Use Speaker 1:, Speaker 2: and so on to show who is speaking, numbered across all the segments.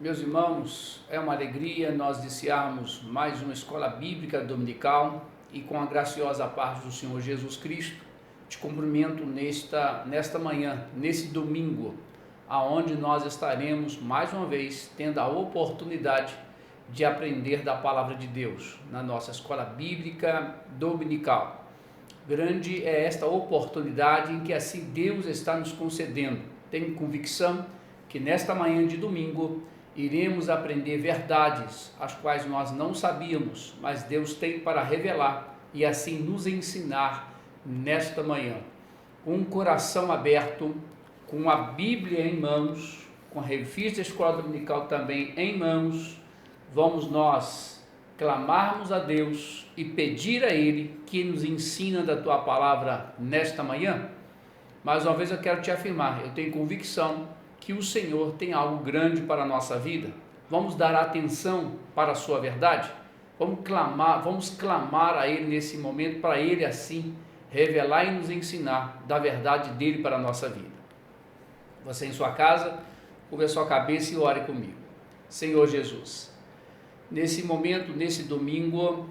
Speaker 1: Meus irmãos, é uma alegria nós iniciarmos mais uma escola bíblica dominical e com a graciosa paz do Senhor Jesus Cristo, te cumprimento nesta manhã, nesse domingo, aonde nós estaremos mais uma vez tendo a oportunidade de aprender da palavra de Deus na nossa escola bíblica dominical. Grande é esta oportunidade em que assim Deus está nos concedendo. Tenho convicção que nesta manhã de domingo iremos aprender verdades as quais nós não sabíamos, mas Deus tem para revelar e assim nos ensinar nesta manhã. Com um coração aberto, com a Bíblia em mãos, com a revista Escola Dominical também em mãos, vamos nós clamarmos a Deus e pedir a Ele que nos ensina da Tua Palavra nesta manhã. Mais uma vez eu quero te afirmar, eu tenho convicção que o Senhor tem algo grande para a nossa vida. Vamos dar atenção para a sua verdade? Vamos clamar a Ele nesse momento, para Ele assim revelar e nos ensinar da verdade dEle para a nossa vida. Você em sua casa, curva a sua cabeça e ore comigo. Senhor Jesus, nesse momento, nesse domingo,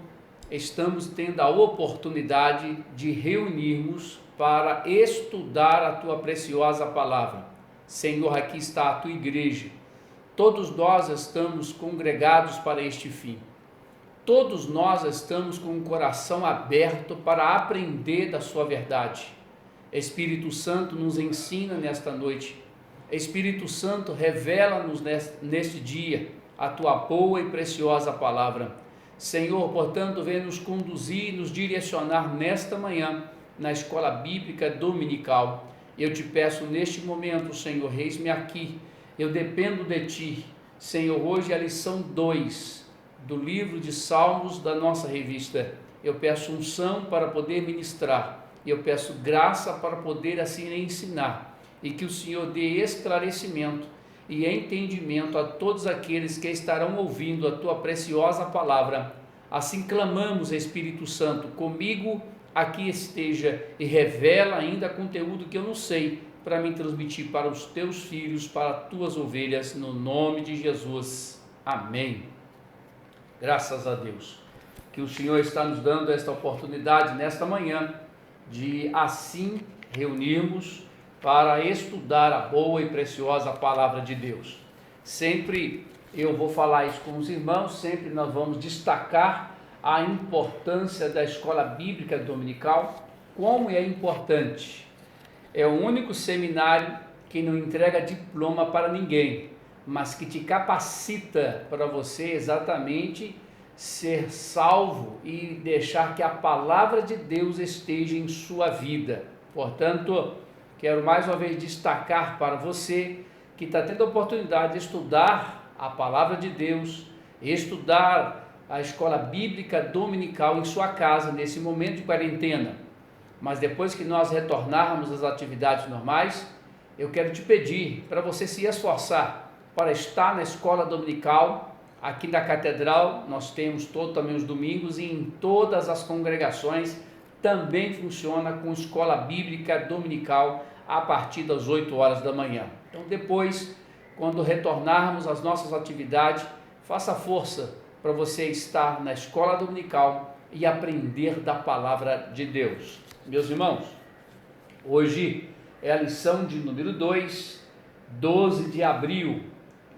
Speaker 1: estamos tendo a oportunidade de reunirmos para estudar a Tua preciosa palavra. Senhor, aqui está a Tua igreja. Todos nós estamos congregados para este fim. Todos nós estamos com o coração aberto para aprender da Sua verdade. Espírito Santo nos ensina nesta noite. Espírito Santo, revela-nos neste dia a Tua boa e preciosa palavra. Senhor, portanto, venha nos conduzir e nos direcionar nesta manhã na escola bíblica dominical. Eu te peço neste momento, Senhor, eis-me aqui, eu dependo de Ti. Senhor, hoje é a lição 2 do livro de Salmos da nossa revista. Eu peço unção para poder ministrar, eu peço graça para poder assim ensinar, e que o Senhor dê esclarecimento e entendimento a todos aqueles que estarão ouvindo a Tua preciosa palavra. Assim clamamos, Espírito Santo, comigo aqui esteja e revela ainda conteúdo que eu não sei, para me transmitir para os Teus filhos, para as Tuas ovelhas, no nome de Jesus. Amém. Graças a Deus, que o Senhor está nos dando esta oportunidade nesta manhã, de assim reunirmos para estudar a boa e preciosa palavra de Deus. Sempre eu vou falar isso com os irmãos, sempre nós vamos destacar a importância da escola bíblica dominical. Como é importante. É o único seminário que não entrega diploma para ninguém, mas que te capacita para você exatamente ser salvo e deixar que a palavra de Deus esteja em sua vida. Portanto, quero mais uma vez destacar para você que está tendo a oportunidade de estudar a palavra de Deus, estudar a escola bíblica dominical em sua casa, nesse momento de quarentena. Mas depois que nós retornarmos às atividades normais, eu quero te pedir para você se esforçar para estar na escola dominical. Aqui na Catedral nós temos também os domingos, e em todas as congregações também funciona com escola bíblica dominical a partir das 8 horas da manhã. Então depois, quando retornarmos às nossas atividades, faça força para você estar na escola dominical e aprender da palavra de Deus. Meus irmãos, hoje é a lição de número 2, 12 de abril.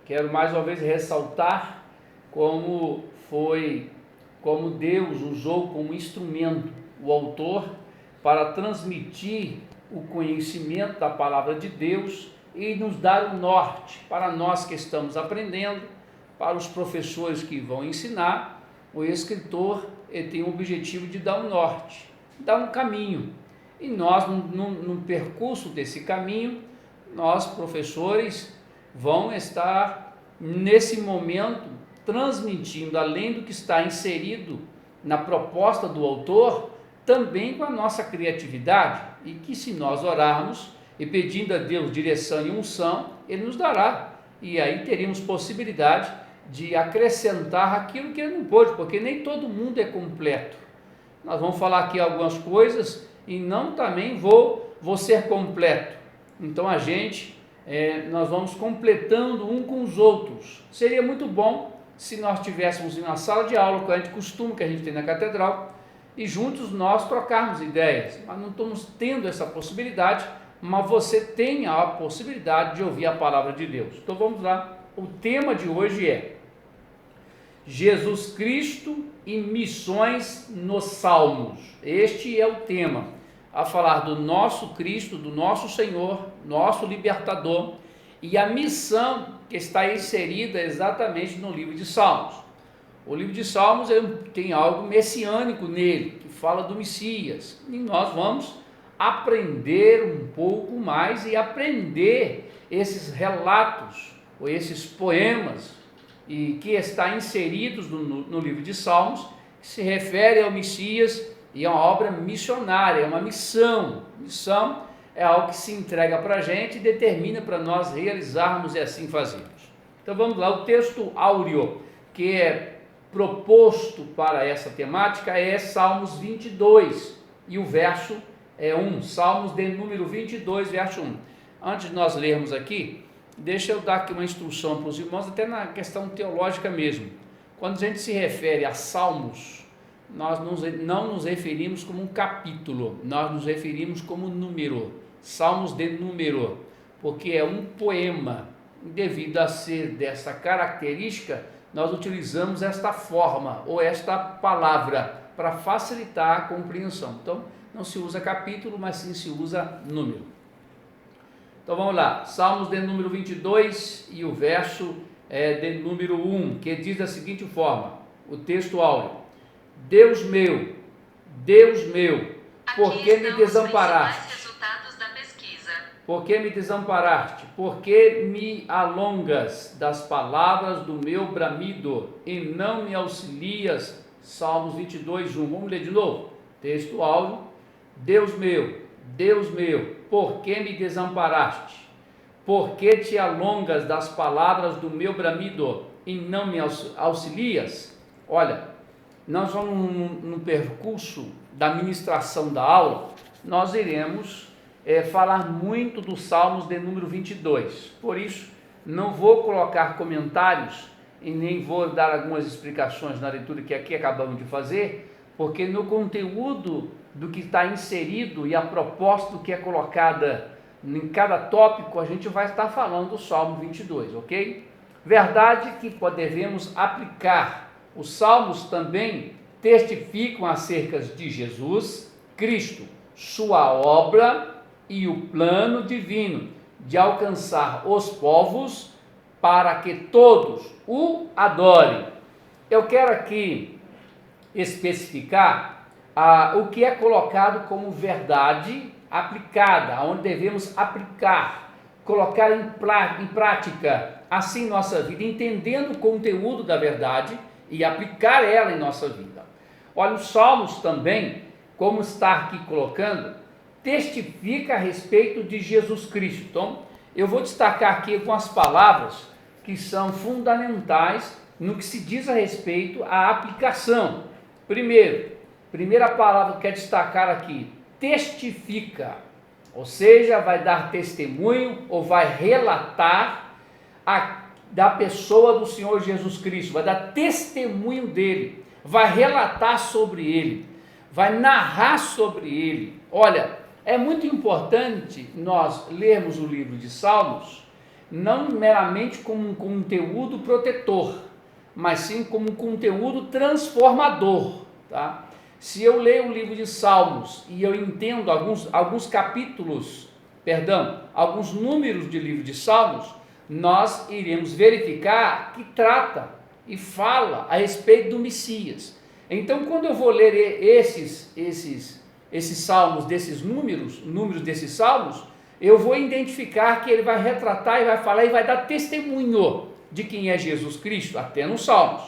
Speaker 1: Quero mais uma vez ressaltar como Deus usou como instrumento o autor para transmitir o conhecimento da palavra de Deus e nos dar o norte para nós que estamos aprendendo. Para os professores que vão ensinar, o escritor tem o objetivo de dar um norte, dar um caminho. E nós, no percurso desse caminho, nós, professores, vão estar, nesse momento, transmitindo, além do que está inserido na proposta do autor, também com a nossa criatividade. E que se nós orarmos e pedindo a Deus direção e unção, Ele nos dará. E aí teríamos possibilidade de acrescentar aquilo que ele não pôde, porque nem todo mundo é completo. Nós vamos falar aqui algumas coisas e não também vou ser completo. Então a gente nós vamos completando um com os outros. Seria muito bom se nós tivéssemos uma sala de aula, que é de costume que a gente tem na catedral, e juntos nós trocarmos ideias, mas não estamos tendo essa possibilidade, mas você tem a possibilidade de ouvir a palavra de Deus. Então vamos lá, o tema de hoje é Jesus Cristo e missões nos Salmos. Este é o tema, a falar do nosso Cristo, do nosso Senhor, nosso libertador, e a missão que está inserida exatamente no livro de Salmos. O livro de Salmos tem algo messiânico nele, que fala do Messias, e nós vamos aprender um pouco mais e aprender esses relatos, ou esses poemas, e que está inseridos no livro de Salmos, que se refere ao Messias, e é uma obra missionária, é uma missão. Missão é algo que se entrega para a gente e determina para nós realizarmos e assim fazermos. Então vamos lá, o texto áureo que é proposto para essa temática é Salmos 22 e o verso é 1, Salmos de número 22, verso 1. Antes de nós lermos aqui, deixa eu dar aqui uma instrução para os irmãos, até na questão teológica mesmo. Quando a gente se refere a Salmos, nós não nos referimos como um capítulo, nós nos referimos como número, Salmos de número, porque é um poema. Devido a ser dessa característica, nós utilizamos esta forma ou esta palavra para facilitar a compreensão. Então, não se usa capítulo, mas sim se usa número. Então vamos lá, Salmos de número 22 e o verso de número 1, que diz da seguinte forma, o texto áureo: Deus meu, por que me desamparaste? Por que me desamparaste? Por que me alongas das palavras do meu bramido e não me auxilias? Salmos 22, 1. Vamos ler de novo. Texto áureo. Deus meu, por que me desamparaste? Por que te alongas das palavras do meu bramido e não me auxilias? Olha, nós vamos no percurso da ministração da aula, nós iremos falar muito dos Salmos de número 22, por isso não vou colocar comentários e nem vou dar algumas explicações na leitura que aqui acabamos de fazer, porque no conteúdo do que está inserido e a proposta que é colocada em cada tópico, a gente vai estar falando do Salmo 22, ok? Verdade que devemos aplicar. Os Salmos também testificam acerca de Jesus Cristo, sua obra e o plano divino de alcançar os povos para que todos o adorem. Eu quero aqui especificar o que é colocado como verdade aplicada, onde devemos aplicar, colocar em prática, assim nossa vida, entendendo o conteúdo da verdade e aplicar ela em nossa vida. Olha, os Salmos também, como está aqui colocando, testifica a respeito de Jesus Cristo. Então, eu vou destacar aqui algumas palavras que são fundamentais no que se diz a respeito à aplicação. Primeira palavra que eu quero destacar aqui, testifica, ou seja, vai dar testemunho ou vai relatar da pessoa do Senhor Jesus Cristo, vai dar testemunho dele, vai relatar sobre ele, vai narrar sobre ele. Olha, é muito importante nós lermos o livro de Salmos, não meramente como um conteúdo protetor, mas sim como um conteúdo transformador, tá? Se eu leio o livro de Salmos e eu entendo alguns números de livro de Salmos, nós iremos verificar que trata e fala a respeito do Messias. Então, quando eu vou ler esses salmos, desses números desses salmos, eu vou identificar que ele vai retratar e vai falar e vai dar testemunho de quem é Jesus Cristo, até nos salmos.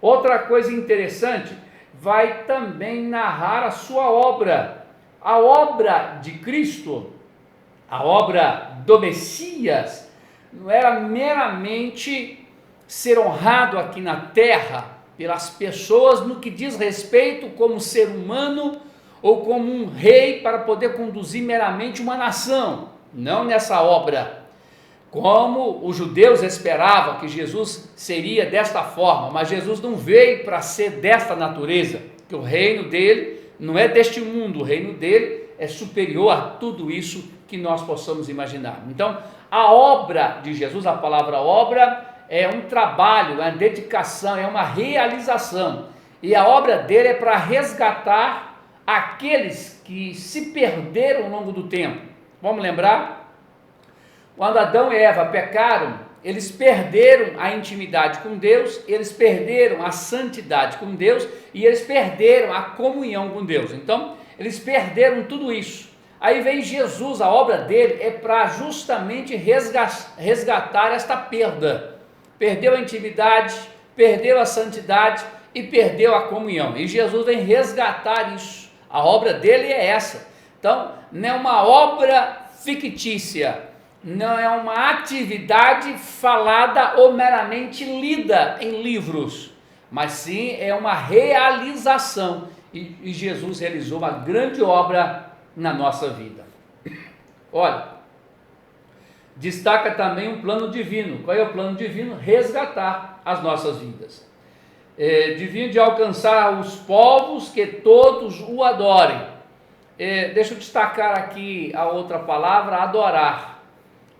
Speaker 1: Outra coisa interessante, vai também narrar a sua obra, a obra de Cristo, a obra do Messias. Não era meramente ser honrado aqui na terra pelas pessoas no que diz respeito como ser humano ou como um rei para poder conduzir meramente uma nação, não nessa obra. como os judeus esperavam que Jesus seria desta forma, mas Jesus não veio para ser desta natureza, que o reino dele não é deste mundo, o reino dele é superior a tudo isso que nós possamos imaginar. Então, a obra de Jesus, a palavra obra, é um trabalho, é uma dedicação, é uma realização, e a obra dele é para resgatar aqueles que se perderam ao longo do tempo. Vamos lembrar? Quando Adão e Eva pecaram, eles perderam a intimidade com Deus, eles perderam a santidade com Deus e eles perderam a comunhão com Deus. Então, eles perderam tudo isso. Aí vem Jesus, a obra dele é para justamente resgatar esta perda. Perdeu a intimidade, perdeu a santidade e perdeu a comunhão. E Jesus vem resgatar isso. A obra dele é essa. Então, não é uma obra fictícia, não é uma atividade falada ou meramente lida em livros, mas sim é uma realização, e Jesus realizou uma grande obra na nossa vida. Olha, destaca também um plano divino. Qual é o plano divino? Resgatar as nossas vidas. Divino de alcançar os povos que todos o adorem. Deixa eu destacar aqui a outra palavra, adorar.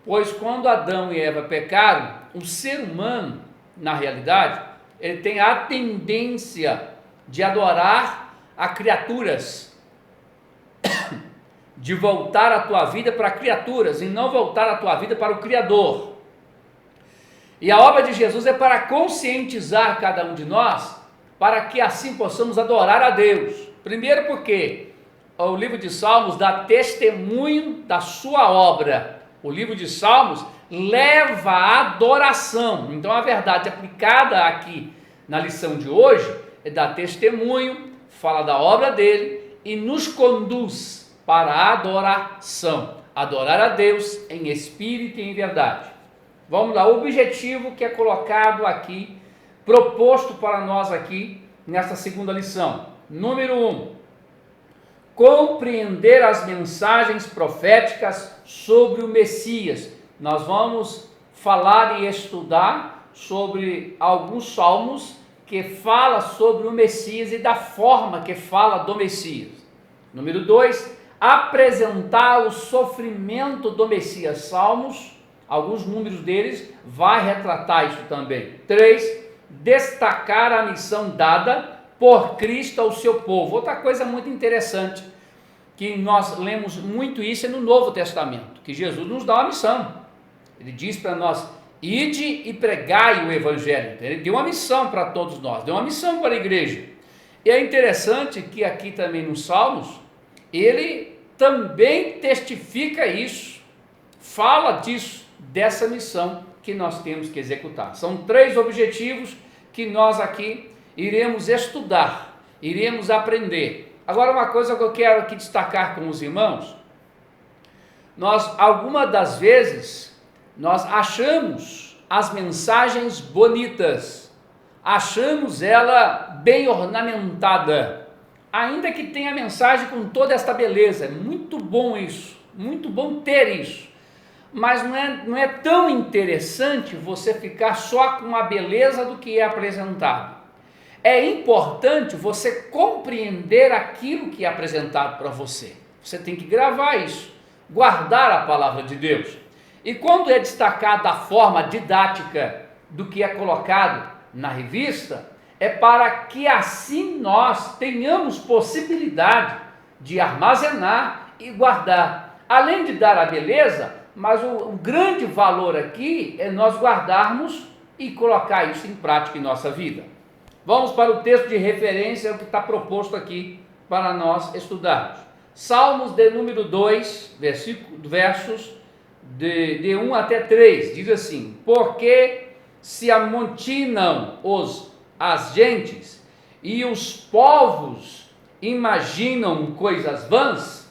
Speaker 1: Pois quando Adão e Eva pecaram, o ser humano, na realidade, ele tem a tendência de adorar a criaturas, de voltar a tua vida para criaturas e não voltar a tua vida para o Criador. E a obra de Jesus é para conscientizar cada um de nós, para que assim possamos adorar a Deus. Primeiro porque o livro de Salmos dá testemunho da sua obra. O livro de Salmos leva à adoração. Então a verdade aplicada aqui na lição de hoje é dar testemunho, fala da obra dele e nos conduz para a adoração. Adorar a Deus em espírito e em verdade. Vamos lá, o objetivo que é colocado aqui, proposto para nós aqui nesta segunda lição. Número 1. Compreender as mensagens proféticas sobre o Messias. Nós vamos falar e estudar sobre alguns salmos que falam sobre o Messias e da forma que fala do Messias. Número 2, apresentar o sofrimento do Messias. Salmos, alguns números deles, vai retratar isso também. 3, destacar a missão dada por Cristo ao seu povo. Outra coisa muito interessante, que nós lemos muito isso é no Novo Testamento, que Jesus nos dá uma missão. Ele diz para nós, ide e pregai o Evangelho. Ele deu uma missão para todos nós, deu uma missão para a igreja. E é interessante que aqui também nos Salmos, ele também testifica isso, fala disso, dessa missão que nós temos que executar. São 3 objetivos que nós aqui iremos estudar, iremos aprender. Agora, uma coisa que eu quero aqui destacar com os irmãos, algumas das vezes, nós achamos as mensagens bonitas, achamos ela bem ornamentada, ainda que tenha a mensagem com toda esta beleza. É muito bom isso, muito bom ter isso, mas não é tão interessante você ficar só com a beleza do que é apresentado. É importante você compreender aquilo que é apresentado para você. Você tem que gravar isso, guardar a palavra de Deus. E quando é destacada a forma didática do que é colocado na revista, é para que assim nós tenhamos possibilidade de armazenar e guardar. Além de dar a beleza, mas o grande valor aqui é nós guardarmos e colocar isso em prática em nossa vida. Vamos para o texto de referência, o que está proposto aqui para nós estudarmos. Salmos de número 2, versos de 1 até 3, diz assim: porque se amontinam as gentes e os povos imaginam coisas vãs,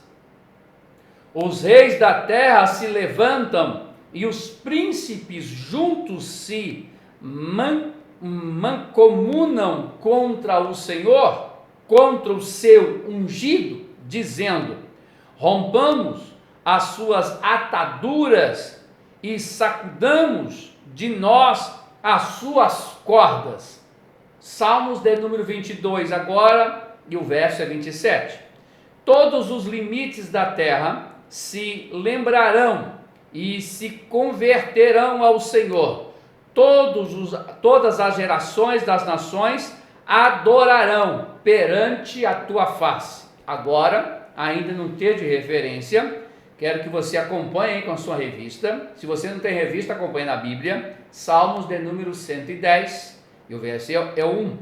Speaker 1: os reis da terra se levantam e os príncipes juntos se mancomunam contra o Senhor, contra o seu ungido, dizendo: rompamos as suas ataduras e sacudamos de nós as suas cordas. Salmos de número 22 agora, e o verso é 27. Todos os limites da terra se lembrarão e se converterão ao Senhor. Todas as gerações das nações adorarão perante a tua face. Agora, ainda no texto de referência, quero que você acompanhe com a sua revista. Se você não tem revista, acompanhe na Bíblia. Salmos de número 110, e o verso é 1.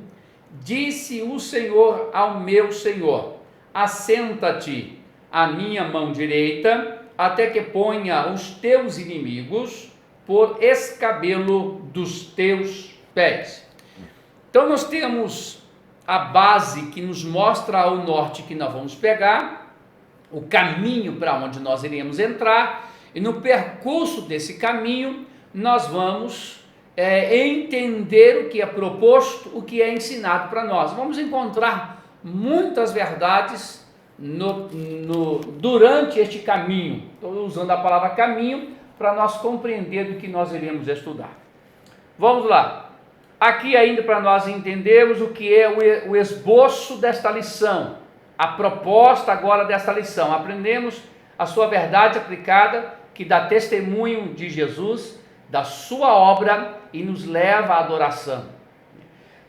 Speaker 1: Disse o Senhor ao meu Senhor: assenta-te à minha mão direita, até que ponha os teus inimigos por escabelo dos teus pés. Então nós temos a base que nos mostra o norte que nós vamos pegar, o caminho para onde nós iremos entrar, e no percurso desse caminho nós vamos entender o que é proposto, o que é ensinado para nós. Vamos encontrar muitas verdades durante este caminho. Estou usando a palavra caminho para nós compreender do que nós iremos estudar. Vamos lá. Aqui ainda para nós entendermos o que é o esboço desta lição, a proposta agora desta lição. Aprendemos a sua verdade aplicada, que dá testemunho de Jesus, da sua obra e nos leva à adoração.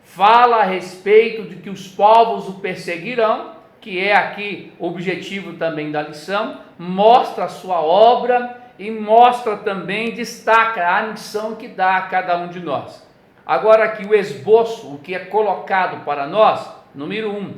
Speaker 1: Fala a respeito de que os povos o perseguirão, que é aqui o objetivo também da lição, mostra a sua obra e mostra também, destaca a missão que dá a cada um de nós. Agora aqui o esboço, o que é colocado para nós, número 1,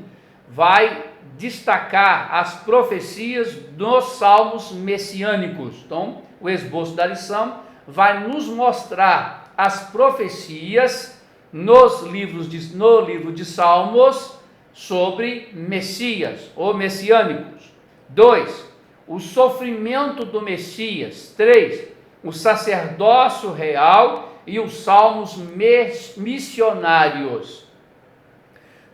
Speaker 1: vai destacar as profecias dos salmos messiânicos. Então, o esboço da lição vai nos mostrar as profecias no livro de Salmos sobre Messias ou messiânicos. 2, o sofrimento do Messias. 3, o sacerdócio real e os salmos missionários.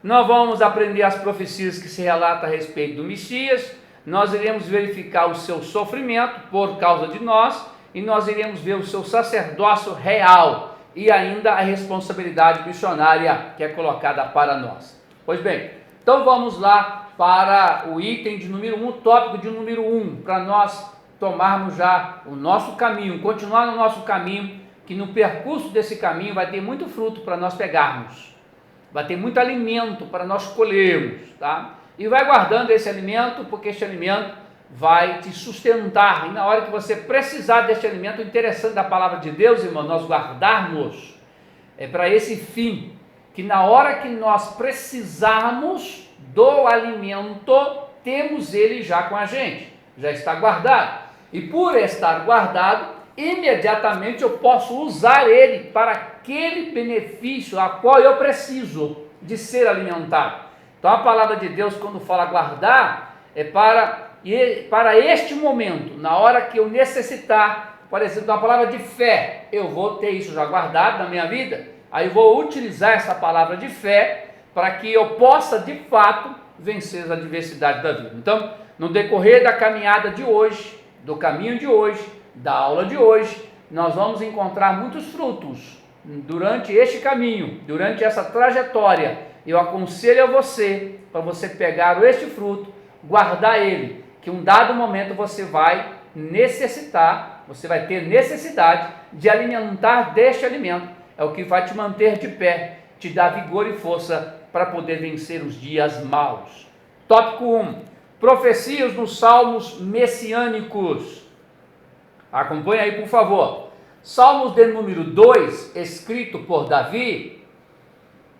Speaker 1: Nós vamos aprender as profecias que se relatam a respeito do Messias, nós iremos verificar o seu sofrimento por causa de nós, e nós iremos ver o seu sacerdócio real e ainda a responsabilidade missionária que é colocada para nós. Pois bem, então vamos lá para o item de número 1, o tópico de número 1, para nós tomarmos já o nosso caminho, continuar no nosso caminho, que no percurso desse caminho vai ter muito fruto para nós pegarmos, vai ter muito alimento para nós colhermos, tá? E vai guardando esse alimento, porque este alimento vai te sustentar, e na hora que você precisar deste alimento, o interessante da palavra de Deus, irmão, nós guardarmos, é para esse fim, que na hora que nós precisarmos do alimento, temos ele já com a gente, já está guardado, e por estar guardado, imediatamente eu posso usar ele para aquele benefício a qual eu preciso de ser alimentado. Então a palavra de Deus, quando fala guardar, é para este momento, na hora que eu necessitar, por exemplo, uma palavra de fé, eu vou ter isso já guardado na minha vida, aí eu vou utilizar essa palavra de fé para que eu possa de fato vencer as adversidades da vida. Então, no decorrer da caminhada de hoje, do caminho de hoje, da aula de hoje, nós vamos encontrar muitos frutos durante este caminho, durante essa trajetória. Eu aconselho a você, para você pegar este fruto, guardar ele, que um dado momento você vai necessitar, você vai ter necessidade de alimentar deste alimento, é o que vai te manter de pé, te dar vigor e força para poder vencer os dias maus. Tópico 1, profecias nos salmos messiânicos. Acompanhe aí, por favor. Salmos de número 2, escrito por Davi,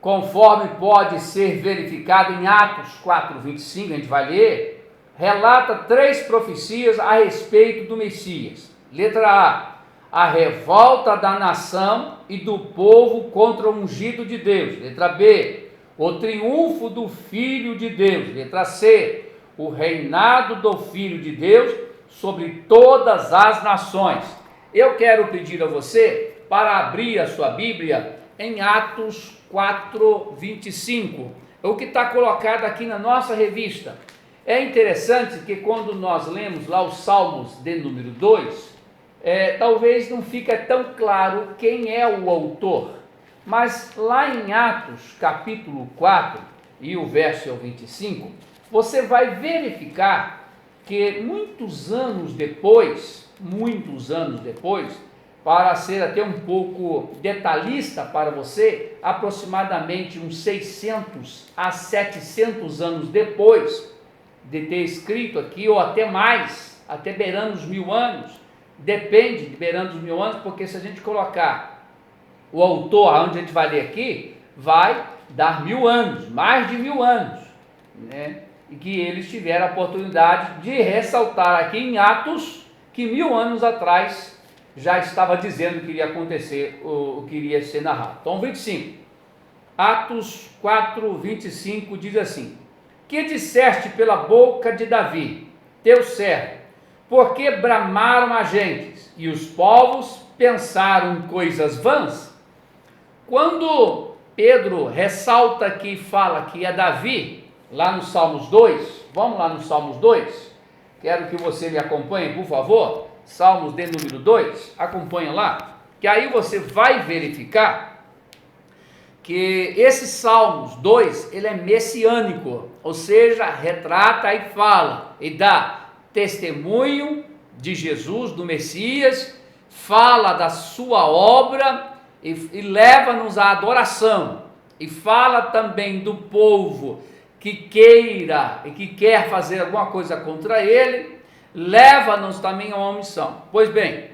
Speaker 1: conforme pode ser verificado em Atos 4:25, a gente vai ler, relata 3 profecias a respeito do Messias. Letra A revolta da nação e do povo contra o ungido de Deus. Letra B, o triunfo do Filho de Deus. Letra C, o reinado do Filho de Deus sobre todas as nações. Eu quero pedir a você para abrir a sua Bíblia em Atos 4:25, o que está colocado aqui na nossa revista. É interessante que quando nós lemos lá os Salmos de número 2, talvez não fique tão claro quem é o autor, mas lá em Atos capítulo 4 e o verso 25, você vai verificar que muitos anos depois, para ser até um pouco detalhista para você, aproximadamente uns 600 a 700 anos depois de ter escrito aqui, ou até mais, até beirando os 1000 anos, depende de beirando os 1000 anos, porque se a gente colocar o autor, onde a gente vai ler aqui, vai dar 1000 anos, mais de 1000 anos, né? E que eles tiveram a oportunidade de ressaltar aqui em Atos, que 1000 anos atrás já estava dizendo que iria acontecer, o que iria ser narrado. Então, 25, Atos 4, 25 diz assim: que disseste pela boca de Davi, teu servo, porque bramaram as gentes e os povos pensaram coisas vãs? Quando Pedro ressalta aqui e fala que é Davi, lá no Salmos 2, vamos lá no Salmos 2, quero que você me acompanhe, por favor, Salmos de número 2, acompanha lá, que aí você vai verificar que esse Salmos 2, ele é messiânico, ou seja, retrata e fala, e dá testemunho de Jesus, do Messias, fala da sua obra e leva-nos à adoração, e fala também do povo que queira e que quer fazer alguma coisa contra ele, leva-nos também a uma missão. Pois bem,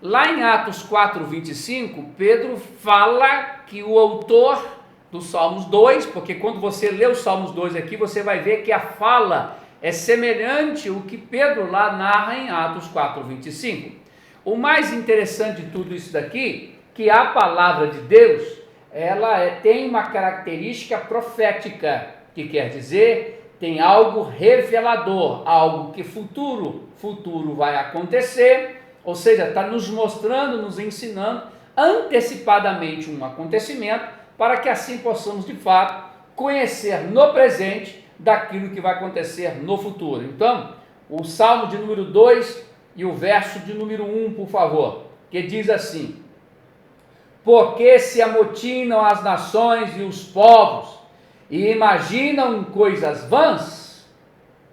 Speaker 1: lá em Atos 4, 25, Pedro fala que o autor do Salmos 2, porque quando você lê o Salmos 2 aqui, você vai ver que a fala é semelhante ao que Pedro lá narra em Atos 4, 25. O mais interessante de tudo isso daqui, que a palavra de Deus, ela tem uma característica profética, que quer dizer, tem algo revelador, algo que futuro vai acontecer, ou seja, está nos mostrando, nos ensinando antecipadamente um acontecimento, para que assim possamos de fato conhecer no presente daquilo que vai acontecer no futuro. Então, o Salmo de número 2 e o verso de número 1, por favor, que diz assim: porque se amotinam as nações e os povos, e imaginam coisas vãs.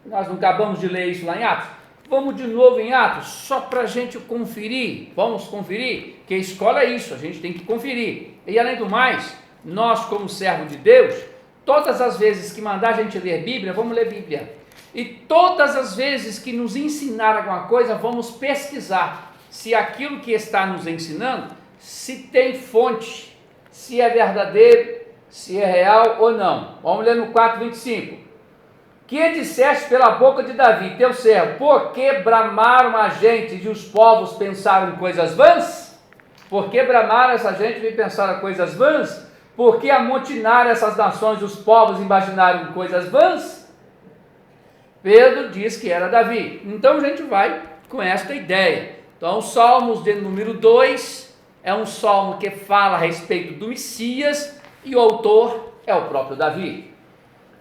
Speaker 1: Nós não acabamos de ler isso lá em Atos? Vamos de novo em Atos, só para a gente conferir. Vamos conferir, que a escola é isso, a gente tem que conferir. E além do mais, nós como servo de Deus, todas as vezes que mandar a gente ler Bíblia, vamos ler Bíblia. E todas as vezes que nos ensinar alguma coisa, vamos pesquisar se aquilo que está nos ensinando, se tem fonte, se é verdadeiro, se é real ou não. Vamos ler no 4:25. Que disseste pela boca de Davi, teu servo, porque bramaram a gente e os povos pensaram coisas vãs? Porque bramaram essa gente e pensaram coisas vãs? Porque amotinaram essas nações e os povos imaginaram coisas vãs? Pedro diz que era Davi. Então a gente vai com esta ideia. Então, Salmos de número 2 é um salmo que fala a respeito do Messias, e o autor é o próprio Davi.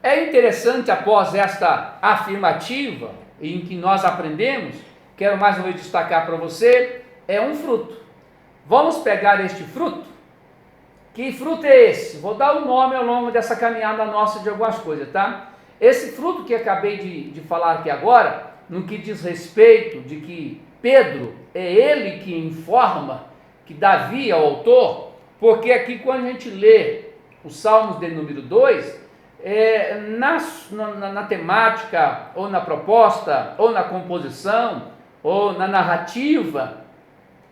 Speaker 1: É interessante, após esta afirmativa, em que nós aprendemos, quero mais uma vez destacar para você, é um fruto. Vamos pegar este fruto? Que fruto é esse? Vou dar o nome ao longo dessa caminhada nossa de algumas coisas, tá? Esse fruto que acabei de falar aqui agora, no que diz respeito de que Pedro é ele que informa que Davi é o autor, porque aqui quando a gente lê os Salmos de número 2, na temática, ou na proposta, ou na composição, ou na narrativa,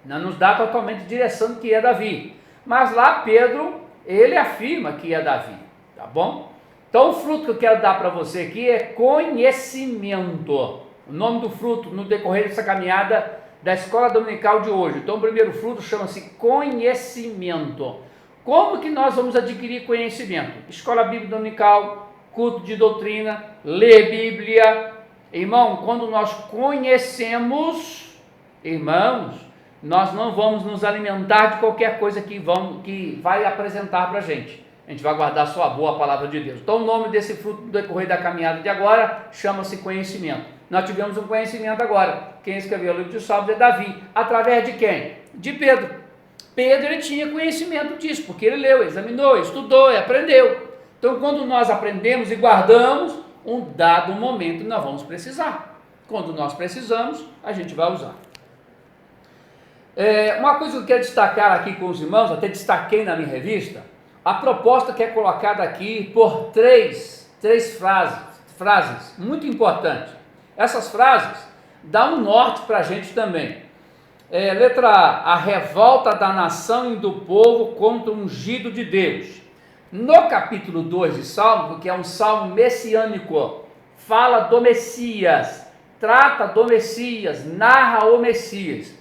Speaker 1: não nos dá totalmente direção que é Davi. Mas lá Pedro, ele afirma que é Davi, tá bom? Então o fruto que eu quero dar para você aqui é conhecimento. O nome do fruto no decorrer dessa caminhada da escola dominical de hoje. Então o primeiro fruto chama-se conhecimento. Como que nós vamos adquirir conhecimento? Escola bíblica dominical, culto de doutrina, ler Bíblia. Irmão, quando nós conhecemos, irmãos, nós não vamos nos alimentar de qualquer coisa que vai apresentar para a gente. A gente vai guardar só a boa palavra de Deus. Então o nome desse fruto do decorrer da caminhada de agora chama-se conhecimento. nós tivemos um conhecimento agora. Quem escreveu o livro de Salmos é Davi. Através de quem? De Pedro. Pedro, ele tinha conhecimento disso, porque ele leu, examinou, estudou e aprendeu. Então, quando nós aprendemos e guardamos, um dado momento nós vamos precisar. Quando nós precisamos, a gente vai usar. Uma coisa que eu quero destacar aqui com os irmãos, até destaquei na minha revista, a proposta que é colocada aqui por três frases muito importantes. Essas frases dão um norte para a gente também. Letra A revolta da nação e do povo contra o ungido de Deus. No capítulo 2 de Salmo, que é um salmo messiânico, fala do Messias, trata do Messias, narra o Messias.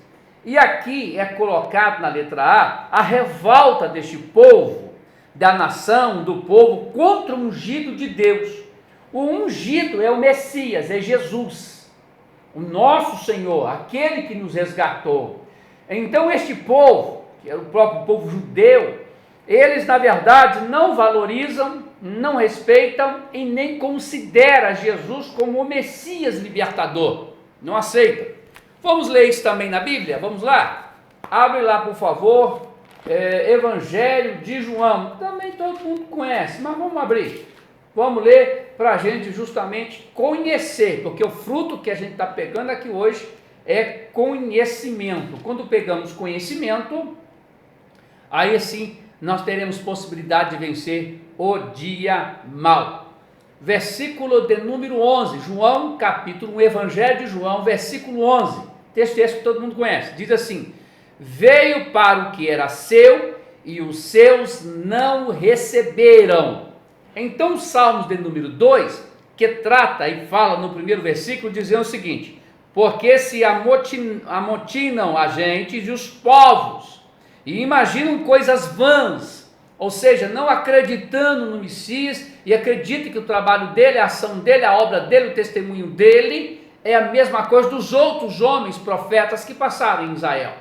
Speaker 1: E aqui é colocado na letra A revolta deste povo, da nação, do povo, contra o ungido de Deus. O ungido é o Messias, é Jesus, o nosso Senhor, aquele que nos resgatou. Então este povo, que é o próprio povo judeu, eles na verdade não valorizam, não respeitam e nem consideram Jesus como o Messias libertador, não aceitam. Vamos ler isso também na Bíblia? Vamos lá? Abre lá, por favor, Evangelho de João. Também todo mundo conhece, mas vamos abrir. Vamos ler para a gente justamente conhecer, porque o fruto que a gente está pegando aqui hoje é conhecimento. Quando pegamos conhecimento, aí sim nós teremos possibilidade de vencer o dia mau. Versículo de número 11, João, capítulo 1, Evangelho de João, versículo 11. Texto esse que todo mundo conhece. Diz assim: veio para o que era seu e os seus não o receberam. Então, os Salmos de número 2, que trata e fala no primeiro versículo, dizendo o seguinte: porque se amotinam a gente e os povos, e imaginam coisas vãs, ou seja, não acreditando no Messias, e acreditam que o trabalho dele, a ação dele, a obra dele, o testemunho dele, é a mesma coisa dos outros homens profetas que passaram em Israel.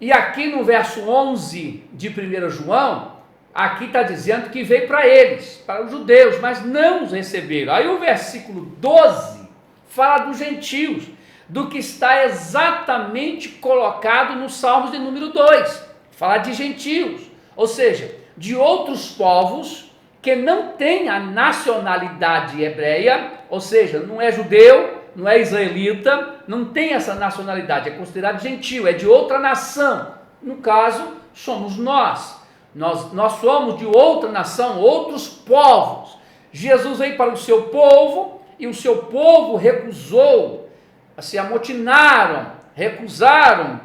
Speaker 1: E aqui no verso 11 de 1 João, aqui está dizendo que veio para eles, para os judeus, mas não os receberam. Aí o versículo 12 fala dos gentios, do que está exatamente colocado nos Salmos de número 2, fala de gentios, ou seja, de outros povos que não têm a nacionalidade hebreia, ou seja, não é judeu, não é israelita, não tem essa nacionalidade, é considerado gentio, é de outra nação. No caso, somos nós somos de outra nação, outros povos. Jesus veio para o seu povo e o seu povo recusou, se amotinaram, recusaram,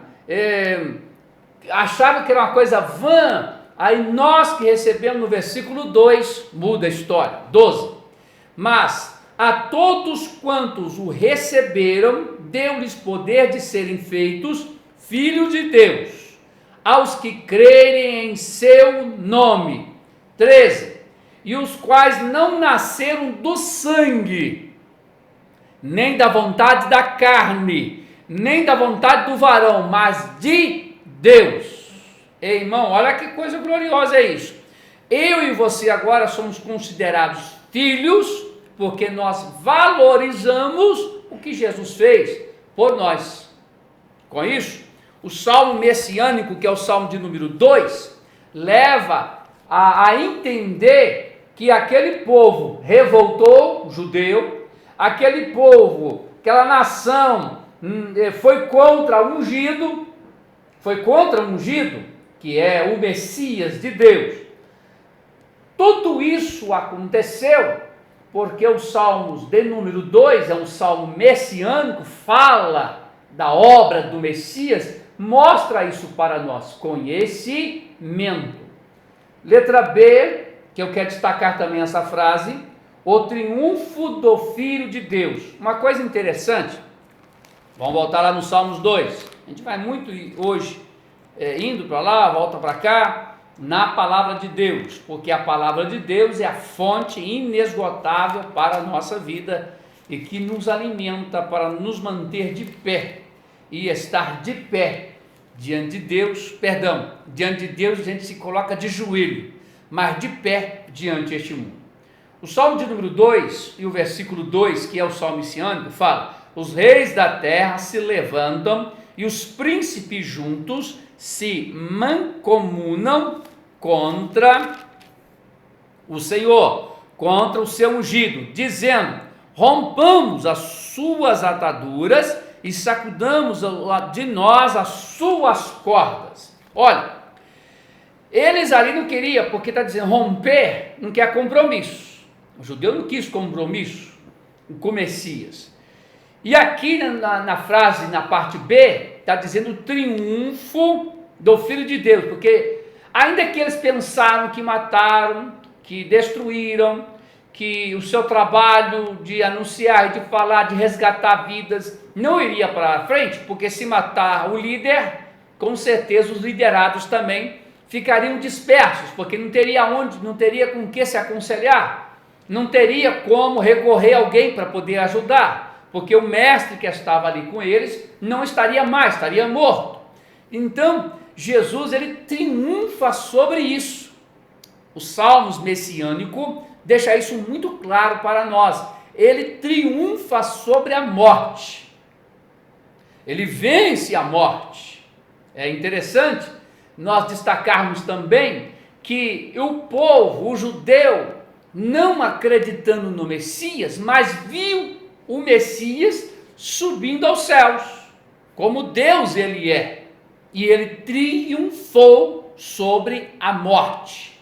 Speaker 1: acharam que era uma coisa vã. Aí nós que recebemos no versículo 2, muda a história, 12. Mas a todos quantos o receberam, deu-lhes poder de serem feitos filhos de Deus, aos que crerem em seu nome. 13. E os quais não nasceram do sangue, nem da vontade da carne, nem da vontade do varão, mas de Deus. Ei, irmão, olha que coisa gloriosa é isso. Eu e você agora somos considerados filhos, porque nós valorizamos o que Jesus fez por nós. Com isso, o salmo messiânico, que é o salmo de número 2, leva a entender que aquele povo revoltou, judeu, aquele povo, aquela nação foi contra o ungido, que é o Messias de Deus. Tudo isso aconteceu porque os Salmos de número 2, é um salmo messiânico, fala da obra do Messias, mostra isso para nós, conhecimento. Letra B, que eu quero destacar também essa frase, o triunfo do Filho de Deus. Uma coisa interessante, vamos voltar lá no Salmos 2, a gente vai muito hoje, indo para lá, volta para cá, na palavra de Deus, porque a palavra de Deus é a fonte inesgotável para a nossa vida e que nos alimenta para nos manter de pé e estar de pé diante de Deus. Diante de Deus a gente se coloca de joelho, mas de pé diante deste mundo. O Salmo de número 2 e o versículo 2, que é o Salmo messiânico, fala: os reis da terra se levantam e os príncipes juntos se mancomunam contra o Senhor, contra o seu ungido, dizendo: rompamos as suas ataduras e sacudamos de nós as suas cordas. Olha, eles ali não queriam, porque está dizendo romper, não quer compromisso. O judeu não quis compromisso com o Messias. E aqui na frase, na parte B, está dizendo o triunfo do Filho de Deus, porque ainda que eles pensaram que mataram, que destruíram, que o seu trabalho de anunciar, de falar, de resgatar vidas, não iria para frente, porque se matar o líder, com certeza os liderados também ficariam dispersos, porque não teria não teria com que se aconselhar, não teria como recorrer a alguém para poder ajudar, porque o mestre que estava ali com eles não estaria mais, estaria morto. Então, Jesus, ele triunfa sobre isso. Os Salmos messiânicos deixa isso muito claro para nós. Ele triunfa sobre a morte. Ele vence a morte. É interessante nós destacarmos também que o povo, o judeu, não acreditando no Messias, mas viu o Messias subindo aos céus, como Deus ele é, e ele triunfou sobre a morte,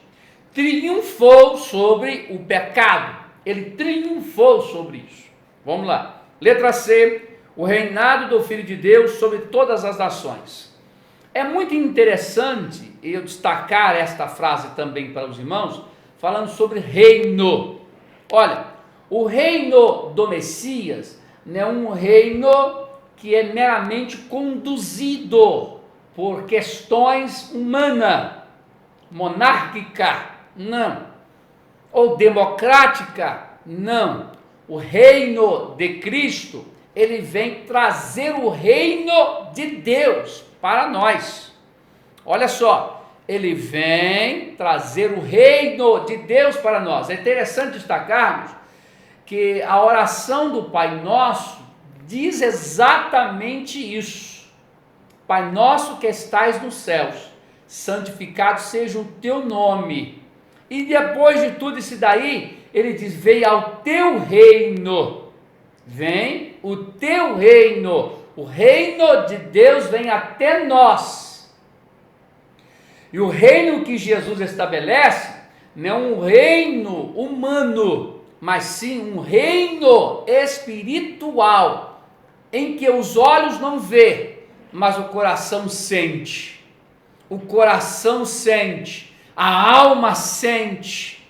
Speaker 1: triunfou sobre o pecado, ele triunfou sobre isso. Vamos lá, letra C, o reinado do Filho de Deus sobre todas as nações. É muito interessante eu destacar esta frase também para os irmãos, falando sobre reino. Olha, o reino do Messias não é um reino que é meramente conduzido por questões humanas, monárquica, não, ou democrática, não. O reino de Cristo, ele vem trazer o reino de Deus para nós. Olha só, ele vem trazer o reino de Deus para nós. É interessante destacarmos que a oração do Pai Nosso diz exatamente isso. Pai nosso que estais nos céus, santificado seja o teu nome. E depois de tudo isso daí, ele diz: venha ao teu reino. Vem o teu reino. O reino de Deus vem até nós. E o reino que Jesus estabelece não é um reino humano, mas sim um reino espiritual, em que os olhos não vê, mas o coração sente. O coração sente, a alma sente.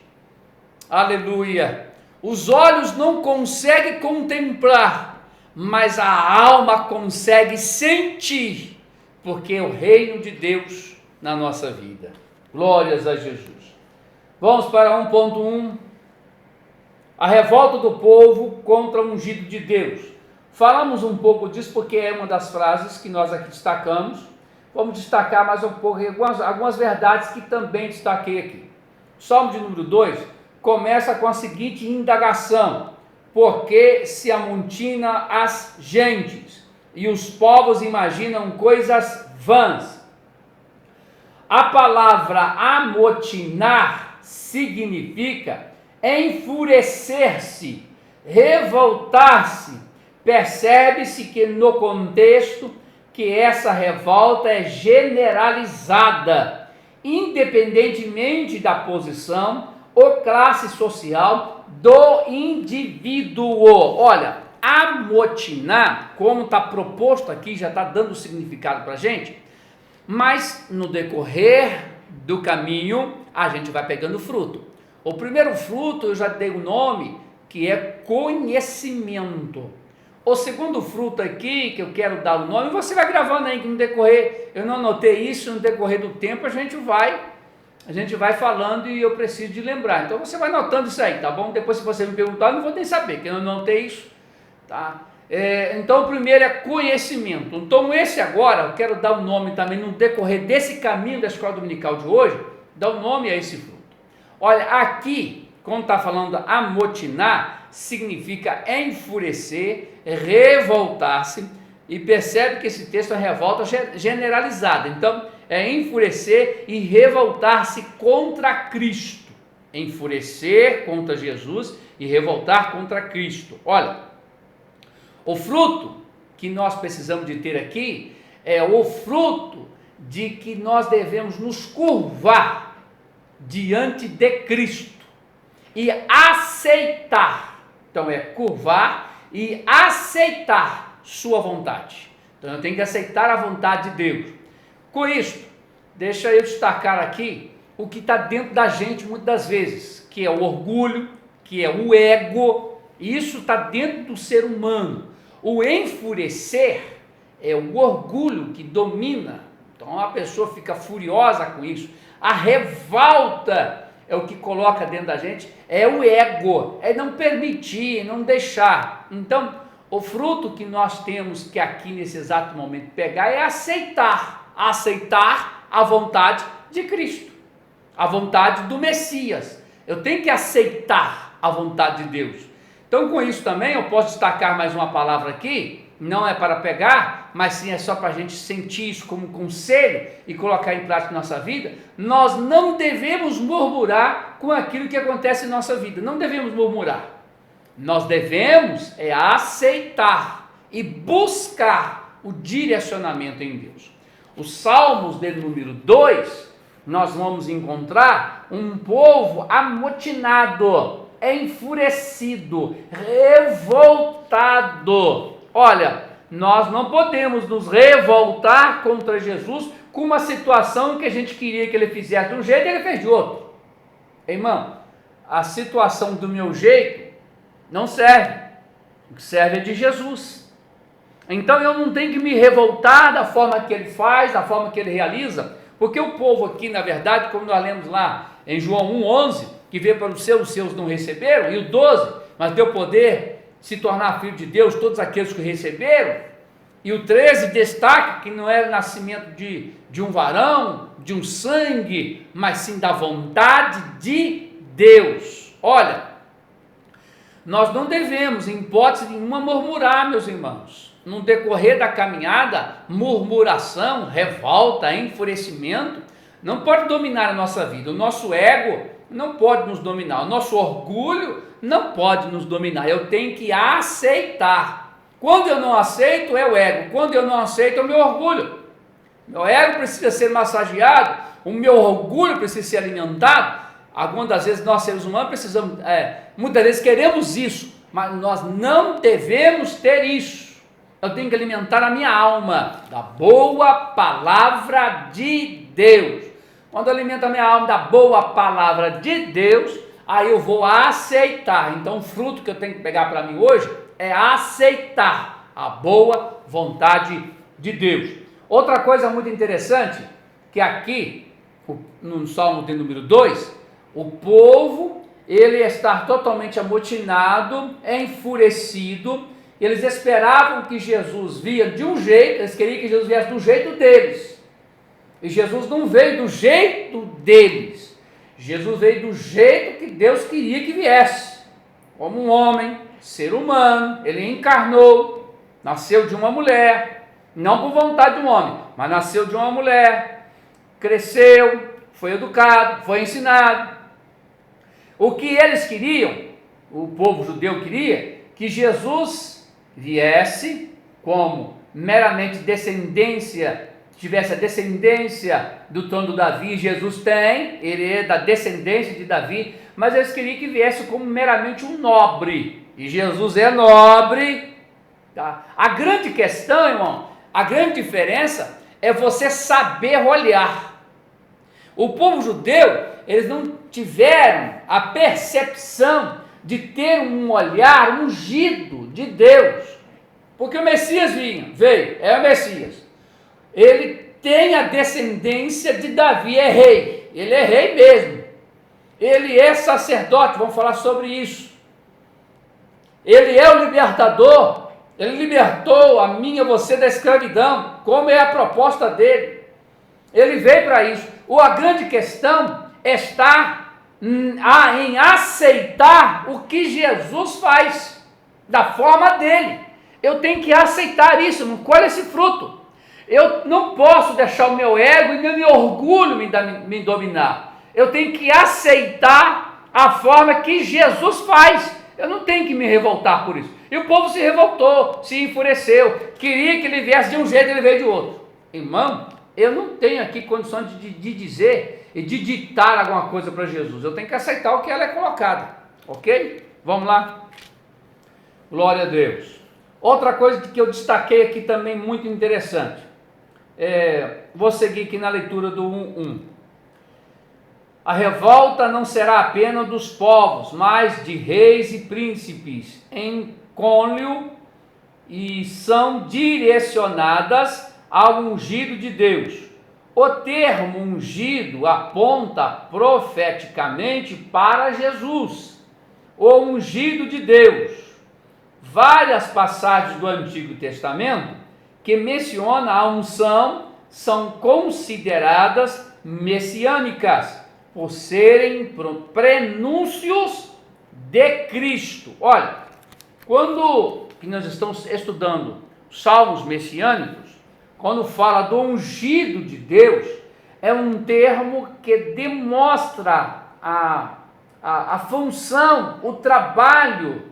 Speaker 1: Aleluia. Os olhos não conseguem contemplar, mas a alma consegue sentir, porque é o reino de Deus na nossa vida. Glórias a Jesus. Vamos para 1.1. A revolta do povo contra o ungido de Deus. Falamos um pouco disso porque é uma das frases que nós aqui destacamos. Vamos destacar mais um pouco algumas verdades que também destaquei aqui. Salmo de número 2 começa com a seguinte indagação: por que se amontina as gentes e os povos imaginam coisas vãs? A palavra amotinar significa enfurecer-se, revoltar-se. Percebe-se que no contexto que essa revolta é generalizada, independentemente da posição ou classe social do indivíduo. Olha, amotinar, como está proposto aqui, já está dando significado para a gente, mas no decorrer do caminho a gente vai pegando fruto. O primeiro fruto eu já dei o nome, que é conhecimento. O segundo fruto aqui, que eu quero dar o nome, você vai gravando aí que no decorrer, eu não anotei isso, no decorrer do tempo a gente vai falando e eu preciso de lembrar. Então você vai anotando isso aí, tá bom? Depois se você me perguntar, eu não vou nem saber, que eu não anotei isso, tá? Então o primeiro é conhecimento. Então esse agora, eu quero dar o nome também no decorrer desse caminho da escola dominical de hoje, dar o nome a esse fruto. Olha, aqui quando está falando amotinar, significa enfurecer, revoltar-se, e percebe que esse texto é revolta generalizada. Então, é enfurecer e revoltar-se contra Cristo. Enfurecer contra Jesus e revoltar contra Cristo. Olha, o fruto que nós precisamos de ter aqui é o fruto de que nós devemos nos curvar diante de Cristo e aceitar. Então é curvar e aceitar sua vontade. Então eu tenho que aceitar a vontade de Deus. Com isso, deixa eu destacar aqui o que está dentro da gente muitas das vezes, que é o orgulho, que é o ego. Isso está dentro do ser humano. O enfurecer é o orgulho que domina. Então a pessoa fica furiosa com isso. A revolta é o que coloca dentro da gente, é o ego, é não permitir, não deixar. Então, o fruto que nós temos que aqui nesse exato momento pegar é aceitar a vontade de Cristo, a vontade do Messias. Eu tenho que aceitar a vontade de Deus. Então, com isso também, eu posso destacar mais uma palavra aqui, não é para pegar, mas sim é só para a gente sentir isso como conselho e colocar em prática na nossa vida. Nós não devemos murmurar com aquilo que acontece em nossa vida, não devemos murmurar. Nós devemos aceitar e buscar o direcionamento em Deus. Os Salmos de número 2, nós vamos encontrar um povo amotinado, enfurecido, revoltado. Olha, nós não podemos nos revoltar contra Jesus com uma situação que a gente queria que ele fizesse de um jeito e ele fez de outro. Irmão, a situação do meu jeito não serve. O que serve é de Jesus. Então eu não tenho que me revoltar da forma que ele faz, da forma que ele realiza, porque o povo aqui, na verdade, como nós lemos lá em João 1,11, que veio para os seus não receberam, e o 12, mas deu poder se tornar filho de Deus todos aqueles que receberam, e o 13 destaca que não era nascimento de um varão, de um sangue, mas sim da vontade de Deus. Olha, nós não devemos, em hipótese nenhuma, murmurar, meus irmãos. No decorrer da caminhada, murmuração, revolta, enfurecimento, não pode dominar a nossa vida. O nosso ego não pode nos dominar, o nosso orgulho não pode nos dominar. Eu tenho que aceitar. Quando eu não aceito, é o ego. Quando eu não aceito, é o meu orgulho. Meu ego precisa ser massageado, o meu orgulho precisa ser alimentado. Algumas das vezes nós seres humanos precisamos, muitas vezes queremos isso, mas nós não devemos ter isso. Eu tenho que alimentar a minha alma da boa palavra de Deus. Quando eu alimento a minha alma da boa palavra de Deus, aí eu vou aceitar. Então o fruto que eu tenho que pegar para mim hoje é aceitar a boa vontade de Deus. Outra coisa muito interessante, que aqui, no Salmo de número 2, o povo, ele está totalmente amotinado, enfurecido. Eles esperavam que Jesus via de um jeito, eles queriam que Jesus viesse do jeito deles. E Jesus não veio do jeito deles. Jesus veio do jeito que Deus queria que viesse. Como um homem, ser humano, ele encarnou, nasceu de uma mulher, não por vontade de um homem, mas nasceu de uma mulher, cresceu, foi educado, foi ensinado. O que eles queriam, o povo judeu queria, que Jesus viesse como meramente descendência, tivesse a descendência do trono de Davi. Jesus tem, ele é da descendência de Davi, mas eles queriam que viesse como meramente um nobre, e Jesus é nobre, tá? A grande questão, irmão, a grande diferença é você saber olhar. O povo judeu, eles não tiveram a percepção de ter um olhar ungido de Deus, porque o Messias veio, é o Messias, ele tem a descendência de Davi, é rei, ele é rei mesmo, ele é sacerdote, vamos falar sobre isso, ele é o libertador, ele libertou a mim e a você da escravidão, como é a proposta dele, ele veio para isso. A grande questão está em aceitar o que Jesus faz, da forma dele. Eu tenho que aceitar isso, não colhe esse fruto. Eu não posso deixar o meu ego e meu orgulho me dominar. Eu tenho que aceitar a forma que Jesus faz. Eu não tenho que me revoltar por isso. E o povo se revoltou, se enfureceu, queria que ele viesse de um jeito e ele veio de outro. Irmão, eu não tenho aqui condições de dizer e de ditar alguma coisa para Jesus. Eu tenho que aceitar o que ela é colocada. Ok? Vamos lá. Glória a Deus. Outra coisa que eu destaquei aqui também muito interessante. Vou seguir aqui na leitura do 1:1. A revolta não será apenas dos povos, mas de reis e príncipes, em cônlio, e são direcionadas ao ungido de Deus. O termo ungido aponta profeticamente para Jesus, o ungido de Deus. Várias passagens do Antigo Testamento que mencionam a unção são consideradas messiânicas, por serem prenúncios de Cristo. Olha, quando nós estamos estudando salmos messiânicos, quando fala do ungido de Deus, é um termo que demonstra a função, o trabalho,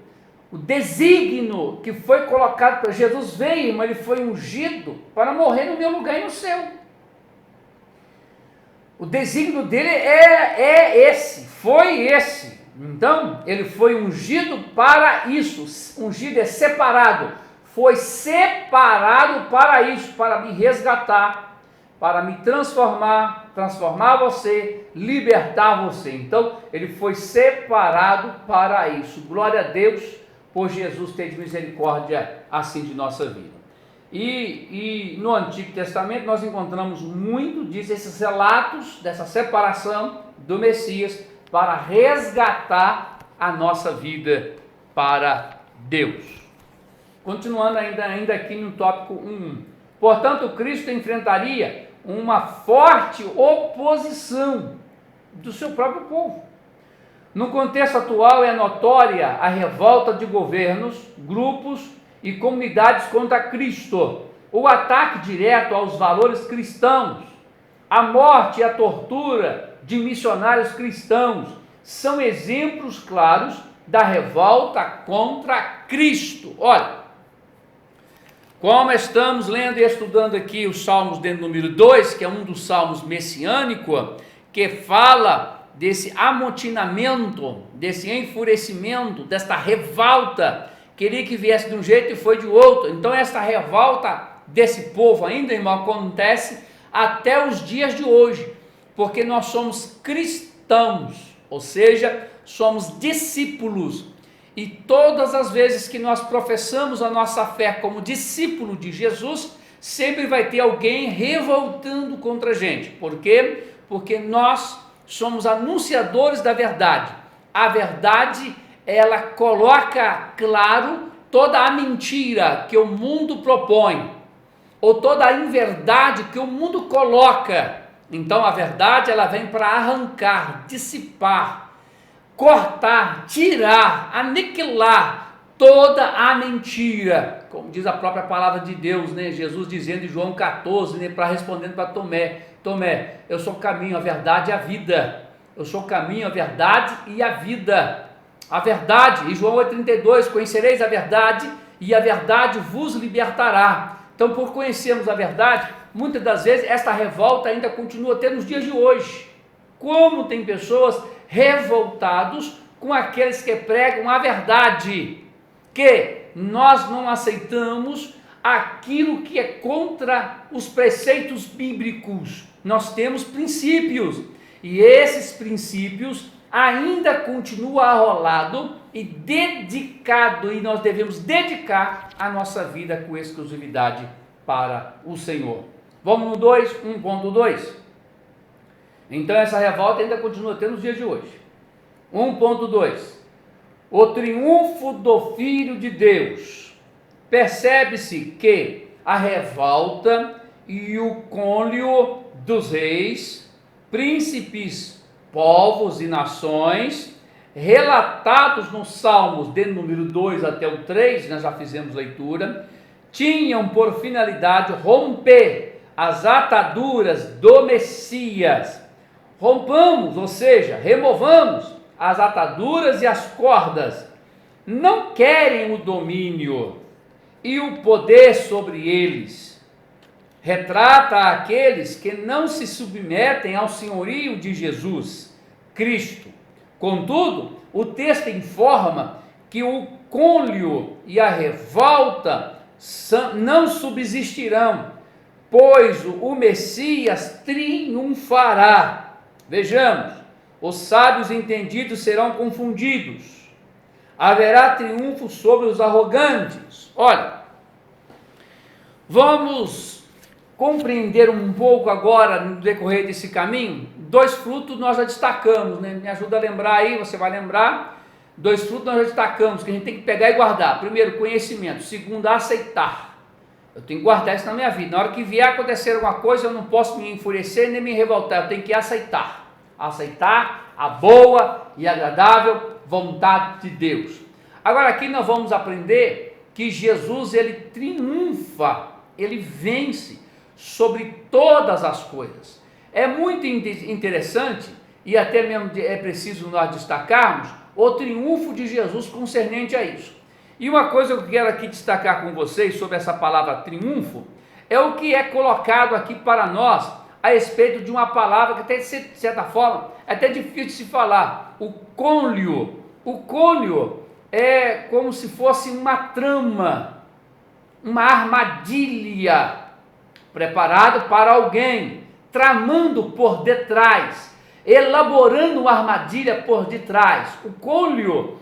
Speaker 1: o desígnio que foi colocado para Jesus. Veio, mas ele foi ungido para morrer no meu lugar e no seu. O desígnio dele foi esse. Então, ele foi ungido para isso. Ungido é separado. Foi separado para isso, para me resgatar, para me transformar você, libertar você. Então, ele foi separado para isso. Glória a Deus por Jesus ter de misericórdia assim de nossa vida. E no Antigo Testamento nós encontramos muito disso, esses relatos dessa separação do Messias para resgatar a nossa vida para Deus. Continuando ainda aqui no tópico 1. Portanto, Cristo enfrentaria uma forte oposição do seu próprio povo. No contexto atual é notória a revolta de governos, grupos e comunidades contra Cristo, o ataque direto aos valores cristãos, a morte e a tortura de missionários cristãos são exemplos claros da revolta contra Cristo. Olha, como estamos lendo e estudando aqui os Salmos dentro do número 2, que é um dos salmos messiânicos, que fala desse amotinamento, desse enfurecimento, desta revolta, queria que viesse de um jeito e foi de outro. Então essa revolta desse povo ainda, irmão, acontece até os dias de hoje, porque nós somos cristãos, ou seja, somos discípulos, e todas as vezes que nós professamos a nossa fé como discípulo de Jesus, sempre vai ter alguém revoltando contra a gente. Por quê? Porque nós somos anunciadores da verdade. A verdade, ela coloca claro toda a mentira que o mundo propõe, ou toda a inverdade que o mundo coloca. Então a verdade, ela vem para arrancar, dissipar, cortar, tirar, aniquilar toda a mentira, como diz a própria palavra de Deus, né? Jesus dizendo em João 14, né, respondendo para Tomé, eu sou o caminho, a verdade e a vida. Eu sou o caminho, a verdade e a vida. A verdade, em João 8,32, conhecereis a verdade e a verdade vos libertará. Então, por conhecermos a verdade, muitas das vezes esta revolta ainda continua até nos dias de hoje. Como tem pessoas revoltados com aqueles que pregam a verdade, que nós não aceitamos aquilo que é contra os preceitos bíblicos. Nós temos princípios, e esses princípios ainda continuam arrolado e dedicado, e nós devemos dedicar a nossa vida com exclusividade para o Senhor. Vamos no 1.2. Então essa revolta ainda continua até nos dias de hoje. 1.2. O triunfo do Filho de Deus. Percebe-se que a revolta e o cônlio dos reis, príncipes, povos e nações, relatados nos Salmos de número 2 até o 3, nós já fizemos leitura, tinham por finalidade romper as ataduras do Messias. Rompamos, ou seja, removamos as ataduras e as cordas. Não querem o domínio e o poder sobre eles. Retrata aqueles que não se submetem ao senhorio de Jesus Cristo. Contudo, o texto informa que o cônlio e a revolta não subsistirão, pois o Messias triunfará. Vejamos, os sábios entendidos serão confundidos, haverá triunfo sobre os arrogantes. Olha, vamos compreender um pouco agora, no decorrer desse caminho, 2 frutos nós já destacamos, né? Me ajuda a lembrar aí, você vai lembrar, 2 frutos nós já destacamos, que a gente tem que pegar e guardar. Primeiro, conhecimento. Segundo, aceitar. Eu tenho que guardar isso na minha vida. Na hora que vier acontecer alguma coisa, eu não posso me enfurecer nem me revoltar, eu tenho que aceitar. Aceitar a boa e agradável vontade de Deus. Agora aqui nós vamos aprender que Jesus, ele triunfa, ele vence sobre todas as coisas. É muito interessante e até mesmo é preciso nós destacarmos o triunfo de Jesus concernente a isso. E uma coisa que eu quero aqui destacar com vocês sobre essa palavra triunfo, é o que é colocado aqui para nós a respeito de uma palavra que até de certa forma é até difícil de se falar, o cônlio. O cônlio é como se fosse uma trama, uma armadilha preparada para alguém, tramando por detrás, elaborando uma armadilha por detrás. O cônlio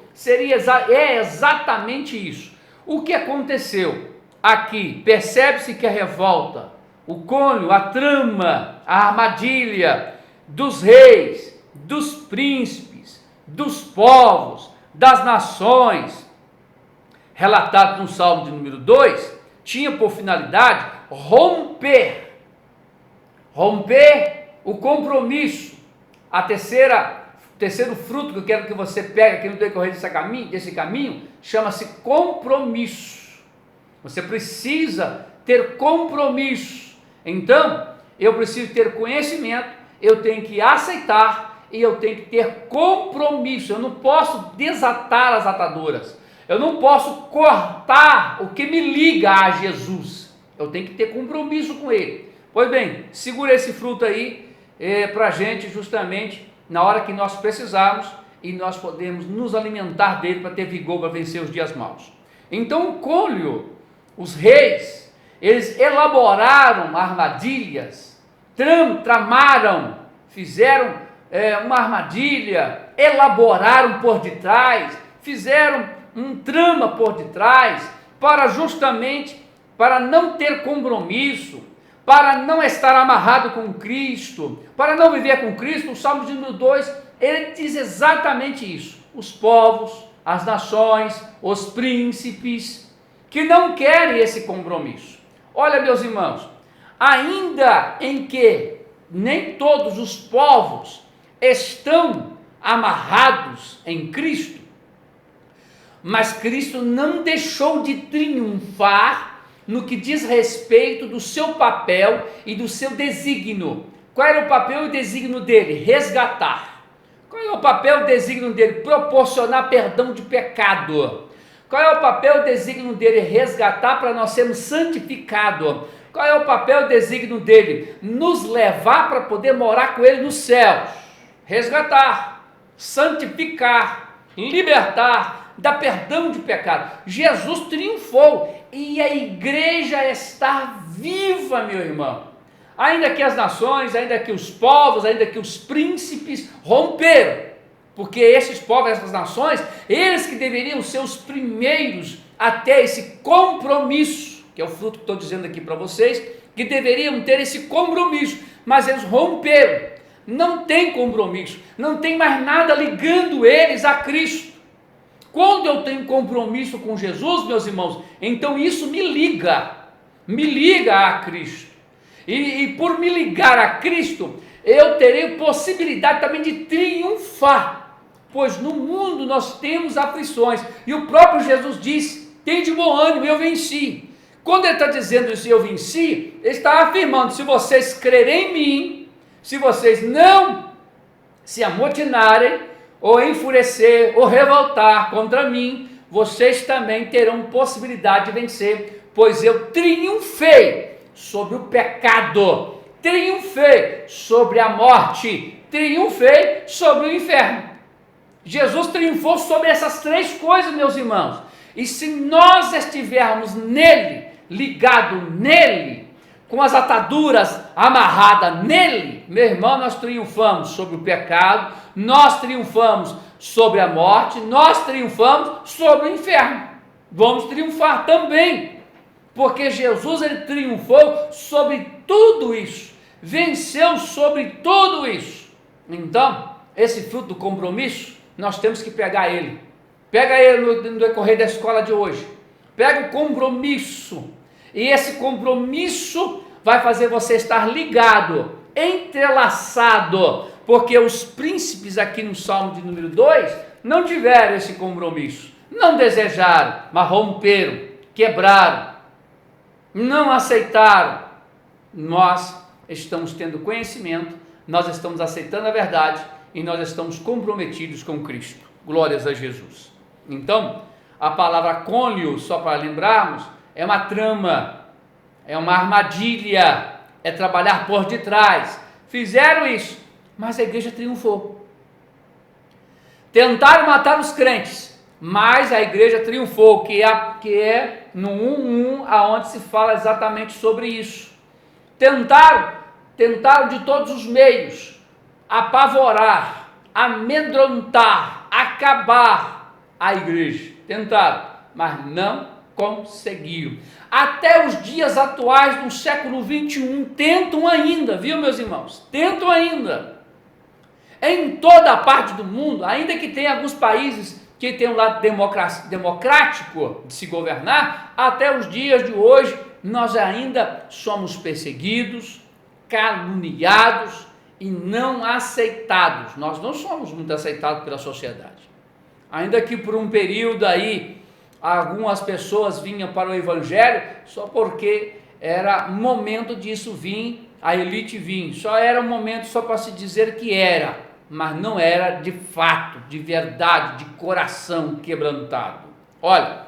Speaker 1: é exatamente isso. O que aconteceu aqui? Percebe-se que a revolta, o cônlio, a trama, a armadilha dos reis, dos príncipes, dos povos, das nações, relatado no Salmo de número 2, tinha por finalidade romper o compromisso. Terceiro fruto que eu quero que você pegue aqui no decorrer desse caminho, chama-se compromisso. Você precisa ter compromisso. Então, eu preciso ter conhecimento, eu tenho que aceitar e eu tenho que ter compromisso. Eu não posso desatar as ataduras, eu não posso cortar o que me liga a Jesus. Eu tenho que ter compromisso com Ele. Pois bem, segura esse fruto aí para a gente, justamente na hora que nós precisarmos, e nós podemos nos alimentar dele para ter vigor para vencer os dias maus. Então o cônlio, os reis, eles elaboraram armadilhas, tramaram, fizeram uma armadilha, elaboraram por detrás, fizeram um trama por detrás, para não ter compromisso, para não estar amarrado com Cristo, para não viver com Cristo. O Salmo de número 2, ele diz exatamente isso. Os povos, as nações, os príncipes, que não querem esse compromisso. Olha, meus irmãos, ainda em que nem todos os povos estão amarrados em Cristo, mas Cristo não deixou de triunfar no que diz respeito do seu papel e do seu desígnio. Qual era o papel e o desígnio dele? Resgatar. Qual é o papel e o desígnio dele? Proporcionar perdão de pecado. Qual é o papel e o desígnio dele? Resgatar para nós sermos santificados. Qual é o papel e o desígnio dele? Nos levar para poder morar com ele nos céus. Resgatar, santificar, libertar, dar perdão de pecado. Jesus triunfou e a igreja está viva, meu irmão. Ainda que as nações, ainda que os povos, ainda que os príncipes romperam, porque esses povos, essas nações, eles que deveriam ser os primeiros a ter esse compromisso, que é o fruto que estou dizendo aqui para vocês, que deveriam ter esse compromisso, mas eles romperam, não tem compromisso, não tem mais nada ligando eles a Cristo. Quando eu tenho compromisso com Jesus, meus irmãos, então isso me liga a Cristo. E por me ligar a Cristo, eu terei possibilidade também de triunfar, pois no mundo nós temos aflições, e o próprio Jesus disse: tem de bom ânimo, eu venci. Quando ele está dizendo isso, eu venci, ele está afirmando: se vocês crerem em mim, se vocês não se amotinarem, ou enfurecer, ou revoltar contra mim, vocês também terão possibilidade de vencer, pois eu triunfei sobre o pecado, triunfei sobre a morte, triunfei sobre o inferno. Jesus triunfou sobre essas três coisas, meus irmãos, e se nós estivermos nele, ligado nele, com as ataduras amarradas nele, meu irmão, nós triunfamos sobre o pecado, nós triunfamos sobre a morte, nós triunfamos sobre o inferno. Vamos triunfar também, porque Jesus, ele triunfou sobre tudo isso, venceu sobre tudo isso. Então, esse fruto do compromisso, nós temos que pegar ele. Pega ele no decorrer da escola de hoje. Pega o compromisso. E esse compromisso vai fazer você estar ligado, entrelaçado, porque os príncipes aqui no Salmo de número 2 não tiveram esse compromisso, não desejaram, mas romperam, quebraram, não aceitaram. Nós estamos tendo conhecimento, nós estamos aceitando a verdade e nós estamos comprometidos com Cristo. Glórias a Jesus. Então, a palavra cônio, só para lembrarmos, é uma trama, é uma armadilha, é trabalhar por detrás. Fizeram isso, mas a igreja triunfou. Tentaram matar os crentes, mas a igreja triunfou, que é no 1:1, aonde se fala exatamente sobre isso. Tentaram de todos os meios apavorar, amedrontar, acabar a igreja. Tentaram, mas não conseguiram. Até os dias atuais, no século 21, tentam ainda, viu, meus irmãos? Tentam ainda. Em toda a parte do mundo, ainda que tenha alguns países que tem um lado democrático de se governar, até os dias de hoje, nós ainda somos perseguidos, caluniados e não aceitados. Nós não somos muito aceitados pela sociedade. Ainda que por um período aí, algumas pessoas vinham para o evangelho só porque era momento disso vir, a elite vir. Só era um momento só para se dizer que era, mas não era de fato, de verdade, de coração quebrantado. Olha,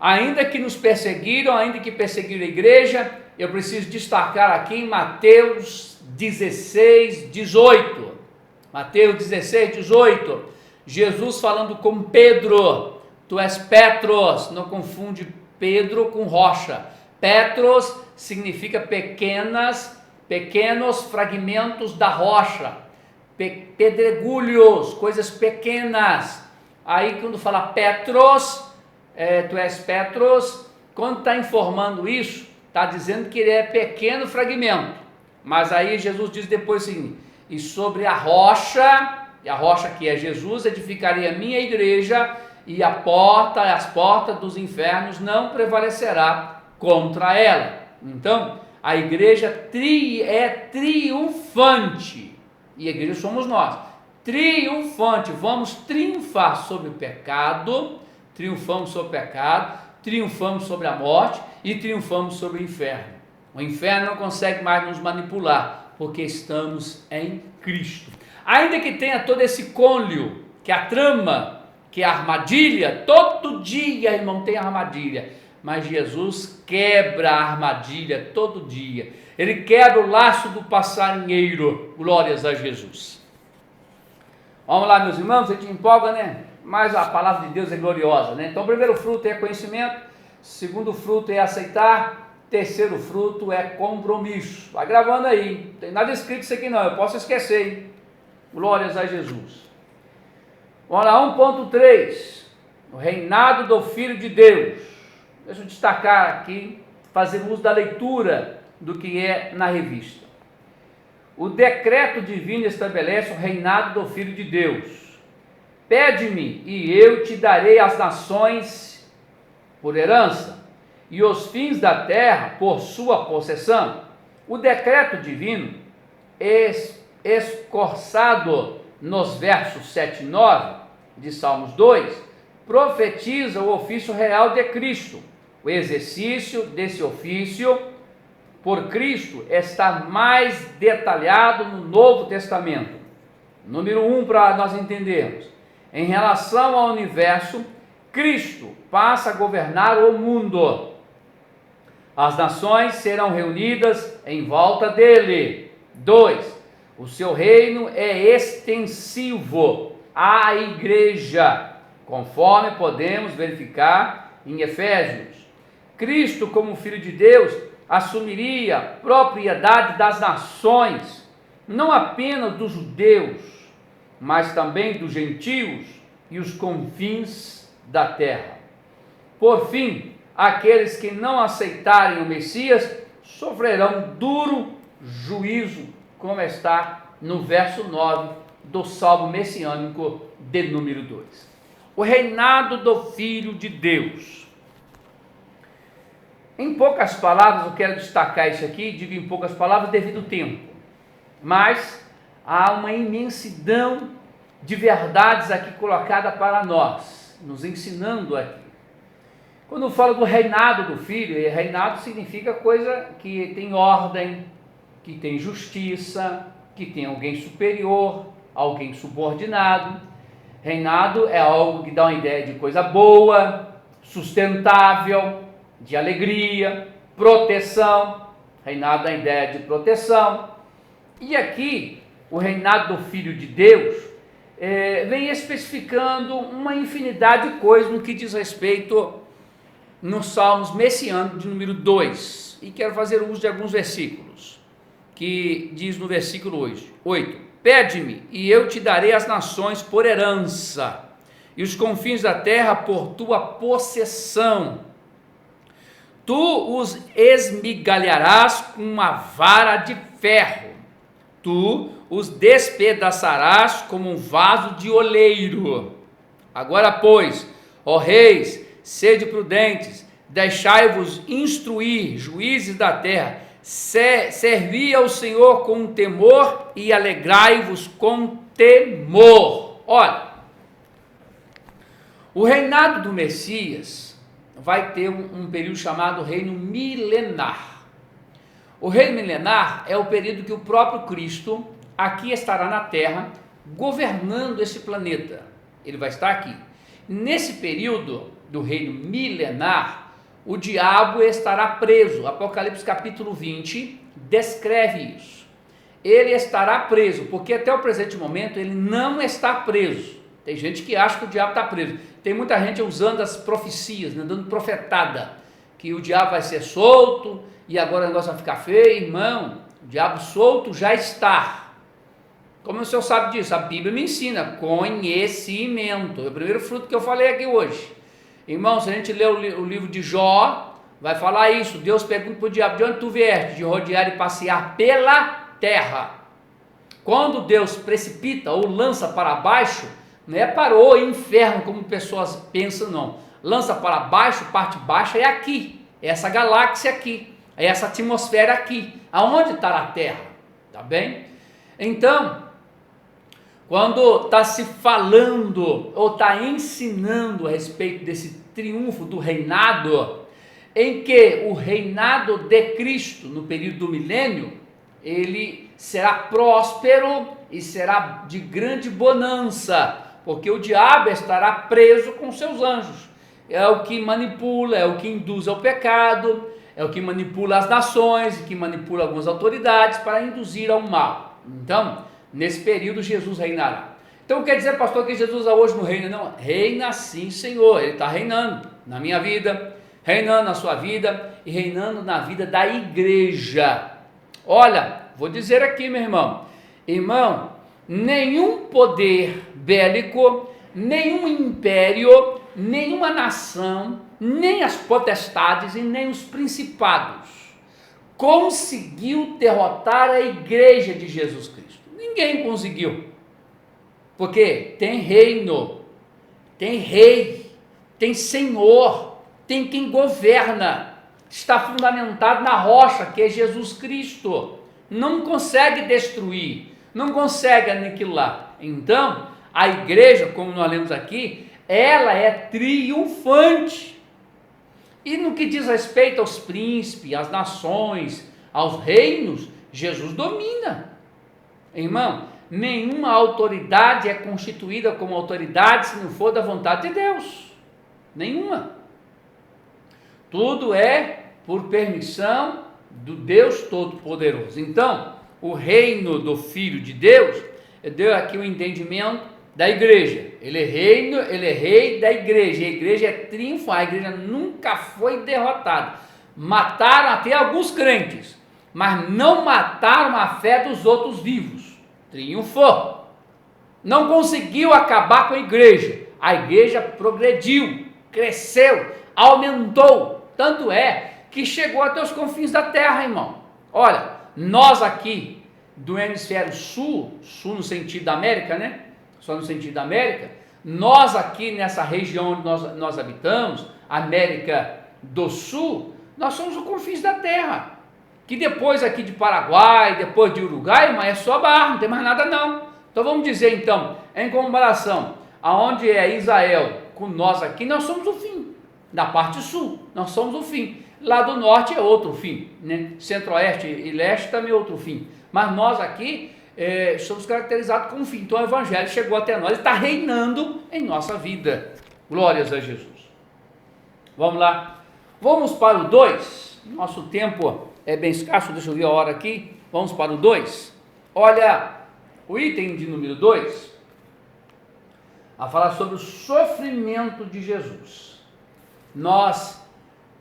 Speaker 1: ainda que nos perseguiram, ainda que perseguiram a igreja, eu preciso destacar aqui em Mateus 16, 18. Mateus 16, 18. Jesus falando com Pedro: tu és Petros, não confunde Pedro com rocha. Petros significa pequenos fragmentos da rocha, pedregulhos, coisas pequenas. Aí quando fala Petros, tu és Petros, quando está informando isso, está dizendo que ele é pequeno fragmento. Mas aí Jesus diz depois assim: e sobre a rocha, e a rocha que é Jesus, edificarei a minha igreja, e as portas dos infernos não prevalecerá contra ela. Então, a igreja é triunfante, e a igreja somos nós, triunfante. Vamos triunfar sobre o pecado, triunfamos sobre o pecado, triunfamos sobre a morte e triunfamos sobre o inferno. O inferno não consegue mais nos manipular, porque estamos em Cristo. Ainda que tenha todo esse cônio, que é a trama, que é a armadilha, todo dia, irmão, tem armadilha, mas Jesus quebra a armadilha todo dia. Ele quebra o laço do passarinheiro. Glórias a Jesus. Vamos lá, meus irmãos, a gente empolga, né? Mas a palavra de Deus é gloriosa, né? Então, o primeiro fruto é conhecimento, segundo fruto é aceitar, terceiro fruto é compromisso. Vai gravando aí, não tem nada escrito isso aqui não, eu posso esquecer, hein? Glórias a Jesus. Vamos lá, 1.3, o reinado do Filho de Deus. Deixa eu destacar aqui, fazer uso da leitura do que é na revista. O decreto divino estabelece o reinado do Filho de Deus. Pede-me e eu te darei as nações por herança e os fins da terra por sua possessão. O decreto divino escorçado nos versos 7 e 9 de Salmos 2, profetiza o ofício real de Cristo. O exercício desse ofício por Cristo está mais detalhado no Novo Testamento. Número 1, para nós entendermos. Em relação ao universo, Cristo passa a governar o mundo. As nações serão reunidas em volta dele. 2. O seu reino é extensivo à igreja, conforme podemos verificar em Efésios. Cristo, como Filho de Deus, assumiria propriedade das nações, não apenas dos judeus, mas também dos gentios e os confins da terra. Por fim, aqueles que não aceitarem o Messias sofrerão duro juízo, como está no verso 9 do Salmo messiânico de número 2. O reinado do Filho de Deus. Em poucas palavras, eu quero destacar isso aqui, digo em poucas palavras devido ao tempo, mas há uma imensidão de verdades aqui colocada para nós, nos ensinando aqui. Quando falo do reinado do Filho, reinado significa coisa que tem ordem, que tem justiça, que tem alguém superior, alguém subordinado. Reinado é algo que dá uma ideia de coisa boa, sustentável, de alegria, proteção. Reinado dá a ideia de proteção. E aqui, o reinado do Filho de Deus vem especificando uma infinidade de coisas no que diz respeito nos Salmos messiânicos de número 2. E quero fazer uso de alguns versículos, que diz no versículo 8: Pede-me, e eu te darei as nações por herança, e os confins da terra por tua possessão. Tu os esmigalharás com uma vara de ferro, tu os despedaçarás como um vaso de oleiro. Agora, pois, ó reis, sede prudentes, deixai-vos instruir, juízes da terra, servi ao Senhor com temor e alegrai-vos com temor. Olha, o reinado do Messias vai ter um período chamado reino milenar. O reino milenar é o período que o próprio Cristo aqui estará na terra, governando esse planeta. Ele vai estar aqui. Nesse período do reino milenar, o diabo estará preso. Apocalipse capítulo 20 descreve isso. Ele estará preso, porque até o presente momento ele não está preso. Tem gente que acha que o diabo está preso. Tem muita gente usando as profecias, né, dando profetada, que o diabo vai ser solto e agora o negócio vai ficar feio. Irmão, o diabo solto já está. Como o senhor sabe disso? A Bíblia me ensina, conhecimento. É o primeiro fruto que eu falei aqui hoje. Irmão, se a gente ler o livro de Jó, vai falar isso. Deus pergunta para o diabo: de onde tu vieste? De rodear e passear pela terra. Quando Deus precipita ou lança para baixo, não é para o inferno como pessoas pensam, não. Lança para baixo, parte baixa é aqui, é essa galáxia aqui, é essa atmosfera aqui. Aonde está a terra? Tá bem? Então, quando está se falando ou está ensinando a respeito desse triunfo do reinado, em que o reinado de Cristo no período do milênio, ele será próspero e será de grande bonança, porque o diabo estará preso com seus anjos. É o que manipula, é o que induz ao pecado, é o que manipula as nações, que manipula algumas autoridades para induzir ao mal. Então, nesse período Jesus reinará. Então quer dizer, pastor, que Jesus hoje não reina? Não, reina sim, Senhor. Ele está reinando na minha vida, reinando na sua vida e reinando na vida da igreja. Olha, vou dizer aqui, meu irmão, nenhum poder bélico, nenhum império, nenhuma nação, nem as potestades e nem os principados conseguiu derrotar a igreja de Jesus Cristo. Ninguém conseguiu, porque tem reino, tem rei, tem senhor, tem quem governa, está fundamentado na rocha que é Jesus Cristo. não consegue destruir, não consegue aniquilar. Então, a igreja, como nós lemos aqui, ela é triunfante. E no que diz respeito aos príncipes, às nações, aos reinos, Jesus domina. Irmão, nenhuma autoridade é constituída como autoridade se não for da vontade de Deus. Nenhuma. Tudo é por permissão do Deus Todo-Poderoso. Então, o reino do Filho de Deus, deu aqui o entendimento da igreja. Ele é rei da igreja. A igreja é triunfante, a igreja nunca foi derrotada. Mataram até alguns crentes, mas não mataram a fé dos outros vivos. Triunfou. Não conseguiu acabar com a igreja. A igreja progrediu, cresceu, aumentou. Tanto é que chegou até os confins da terra, irmão. Olha, nós aqui do hemisfério sul, sul no sentido da América, né? Só no sentido da América, nós aqui nessa região onde nós habitamos, América do Sul, nós somos os confins da terra. Que depois aqui de Paraguai, depois de Uruguai, mas é só barra, não tem mais nada não. Então vamos dizer então, em comparação, aonde é Israel com nós aqui, nós somos o fim. Na parte sul, nós somos o fim. Lá do norte é outro fim, né? Centro-oeste e leste também é outro fim. Mas nós aqui somos caracterizados como fim. Então o evangelho chegou até nós e está reinando em nossa vida. Glórias a Jesus. Vamos lá. Vamos para o 2. Nosso tempo é bem escasso, deixa eu ver a hora aqui. Vamos para o 2. Olha, o item de número 2, a falar sobre o sofrimento de Jesus. Nós,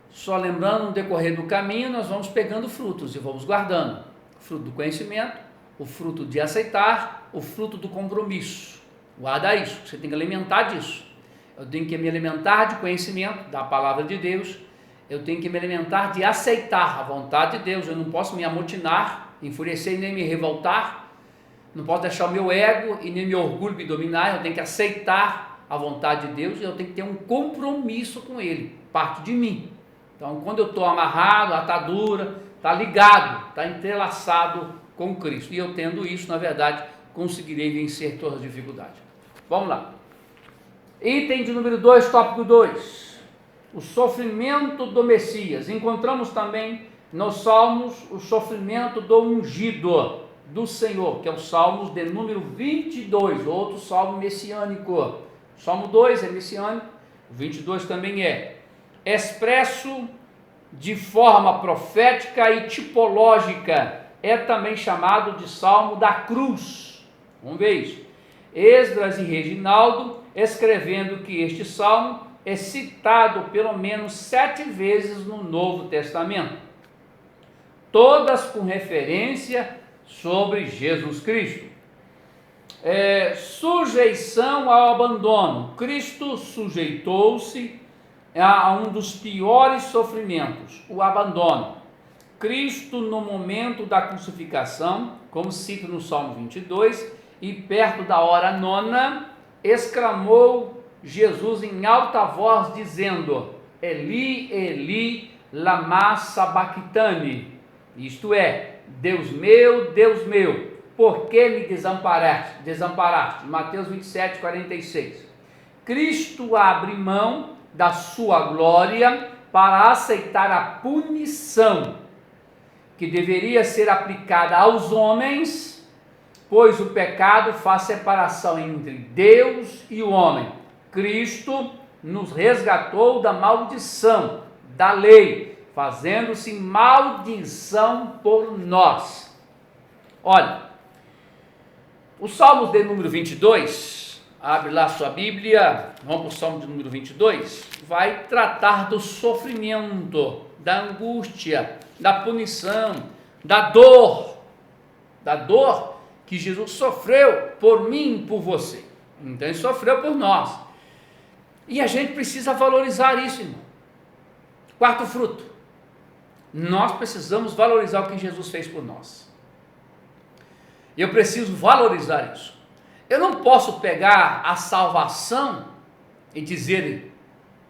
Speaker 1: só lembrando no decorrer do caminho, nós vamos pegando frutos e vamos guardando. O fruto do conhecimento, o fruto de aceitar, o fruto do compromisso. Guarda isso, você tem que alimentar disso. Eu tenho que me alimentar de conhecimento da palavra de Deus. Eu tenho que me alimentar de aceitar a vontade de Deus. Eu não posso me amotinar, enfurecer e nem me revoltar. Não posso deixar o meu ego e nem meu orgulho me dominar. Eu tenho que aceitar a vontade de Deus e eu tenho que ter um compromisso com Ele, parte de mim. Então, quando eu estou amarrado, atadura, está ligado, está entrelaçado com Cristo. E eu tendo isso, na verdade, conseguirei vencer todas as dificuldades. Vamos lá. Item de número 2, tópico 2. O sofrimento do Messias. Encontramos também nos Salmos o sofrimento do ungido do Senhor, que é o Salmos de número 22, outro salmo messiânico. Salmo 2 é messiânico, o 22 também é. Expresso de forma profética e tipológica, é também chamado de Salmo da Cruz. Vamos ver isso. Esdras e Reginaldo, escrevendo que este salmo é citado pelo menos 7 vezes no Novo Testamento, todas com referência sobre Jesus Cristo. Sujeição ao abandono. Cristo sujeitou-se a um dos piores sofrimentos, o abandono. Cristo, no momento da crucificação, como cita no Salmo 22, e perto da hora 9, exclamou Jesus em alta voz, dizendo: Eli, Eli, lama sabachthani. Isto é, Deus meu, por que me desamparaste? Mateus 27, 46. Cristo abre mão da sua glória para aceitar a punição que deveria ser aplicada aos homens, pois o pecado faz separação entre Deus e o homem. Cristo nos resgatou da maldição da lei, fazendo-se maldição por nós. Olha, o Salmos de número 22, abre lá sua Bíblia, vamos para o Salmo de número 22, vai tratar do sofrimento, da angústia, da punição, da dor que Jesus sofreu por mim e por você. Então ele sofreu por nós. E a gente precisa valorizar isso, irmão. Quarto fruto. Nós precisamos valorizar o que Jesus fez por nós. Eu preciso valorizar isso. Eu não posso pegar a salvação e dizer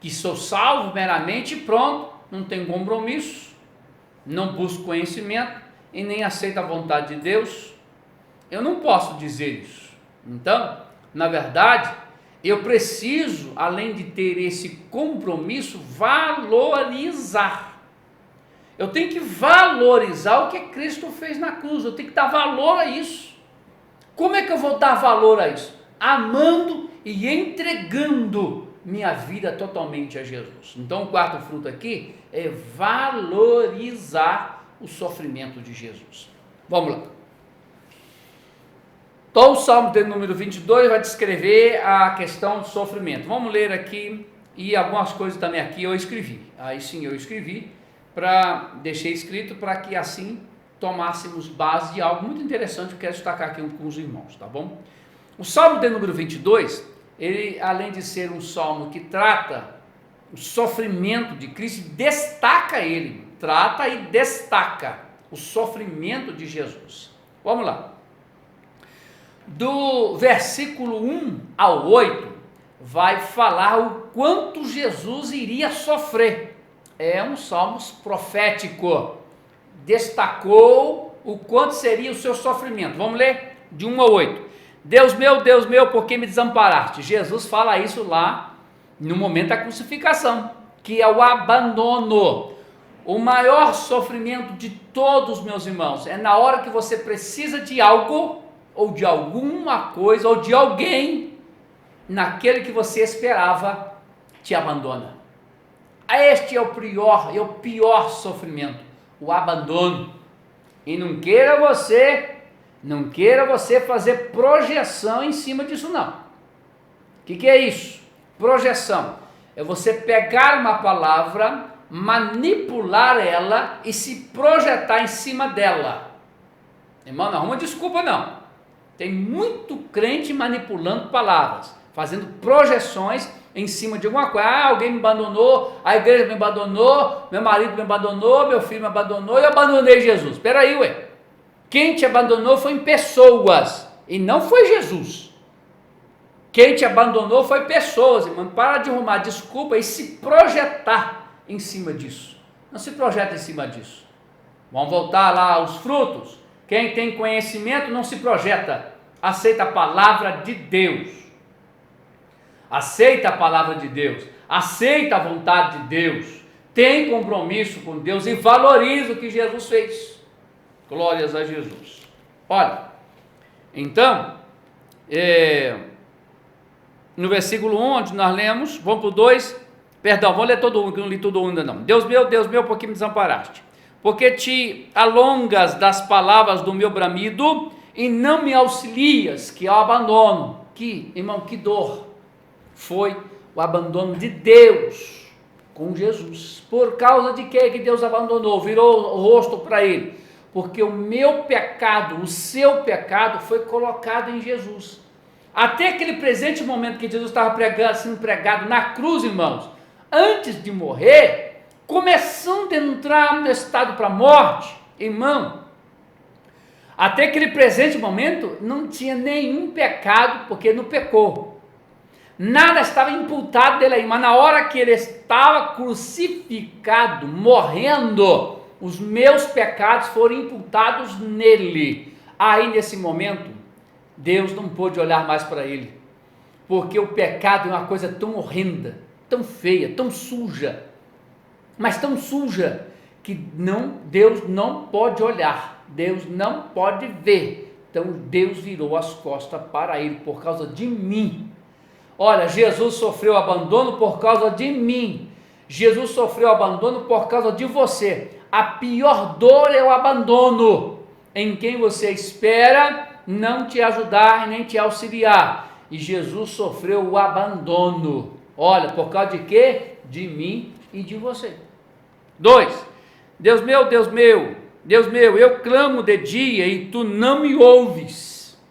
Speaker 1: que sou salvo meramente e pronto, não tenho compromisso, não busco conhecimento e nem aceita a vontade de Deus? Eu não posso dizer isso. Então, na verdade, eu preciso, além de ter esse compromisso, valorizar. Eu tenho que valorizar o que Cristo fez na cruz, eu tenho que dar valor a isso. Como é que eu vou dar valor a isso? Amando e entregando minha vida totalmente a Jesus. Então o quarto fruto aqui é valorizar o sofrimento de Jesus. Vamos lá. Então o Salmo de número 22 vai descrever a questão do sofrimento. Vamos ler aqui, e algumas coisas também aqui eu escrevi. Aí sim eu escrevi, deixei escrito para que assim tomássemos base de algo muito interessante que eu quero destacar aqui com os irmãos, tá bom? O Salmo de número 22, ele, além de ser um salmo que trata o sofrimento de Cristo, destaca ele, trata e destaca o sofrimento de Jesus. Vamos lá. Do versículo 1 ao 8, vai falar o quanto Jesus iria sofrer. É um salmo profético. Destacou o quanto seria o seu sofrimento. Vamos ler? De 1 ao 8. Deus meu, por que me desamparaste? Jesus fala isso lá no momento da crucificação, que é o abandono. O maior sofrimento de todos, meus irmãos, é na hora que você precisa de algo, ou de alguma coisa, ou de alguém, naquele que você esperava, te abandona. Este é o pior sofrimento, o abandono. E não queira você fazer projeção em cima disso não. O que é isso? Projeção é você pegar uma palavra, manipular ela e se projetar em cima dela. Irmão, não arruma desculpa não. Tem muito crente manipulando palavras, fazendo projeções em cima de alguma coisa. Alguém me abandonou, a igreja me abandonou, meu marido me abandonou, meu filho me abandonou e eu abandonei Jesus. Espera aí, ué. Quem te abandonou foi em pessoas e não foi Jesus. Quem te abandonou foi pessoas, irmão. Para de arrumar desculpa e se projetar em cima disso. Não se projeta em cima disso. Vamos voltar lá aos frutos. Quem tem conhecimento não se projeta. Aceita a palavra de Deus. Aceita a palavra de Deus. Aceita a vontade de Deus. Tem compromisso com Deus e valoriza o que Jesus fez. Glórias a Jesus. Olha, então, no versículo 1, onde nós lemos, vamos para o 2, vamos ler todo um, que eu não li todo um ainda não. Deus meu, por que me desamparaste? Porque te alongas das palavras do meu bramido e não me auxilias, que é o abandono. Irmão, que dor foi o abandono de Deus com Jesus. Por causa de que Deus abandonou, virou o rosto para ele? Porque o meu pecado, o seu pecado foi colocado em Jesus. Até aquele presente momento que Jesus estava sendo pregado na cruz, irmãos, antes de morrer, começando a entrar no estado para a morte, irmão, até aquele presente momento não tinha nenhum pecado, porque não pecou. Nada estava imputado dele aí, mas na hora que ele estava crucificado, morrendo, os meus pecados foram imputados nele. Aí nesse momento, Deus não pôde olhar mais para ele, porque o pecado é uma coisa tão horrenda, tão feia, tão suja, mas tão suja, que Deus não pode olhar, Deus não pode ver. Então Deus virou as costas para ele, por causa de mim. Olha, Jesus sofreu abandono por causa de mim, Jesus sofreu abandono por causa de você. A pior dor é o abandono, em quem você espera não te ajudar e nem te auxiliar, e Jesus sofreu o abandono. Olha, por causa de quê? De mim e de você. 2, Deus meu, eu clamo de dia e tu não me ouves,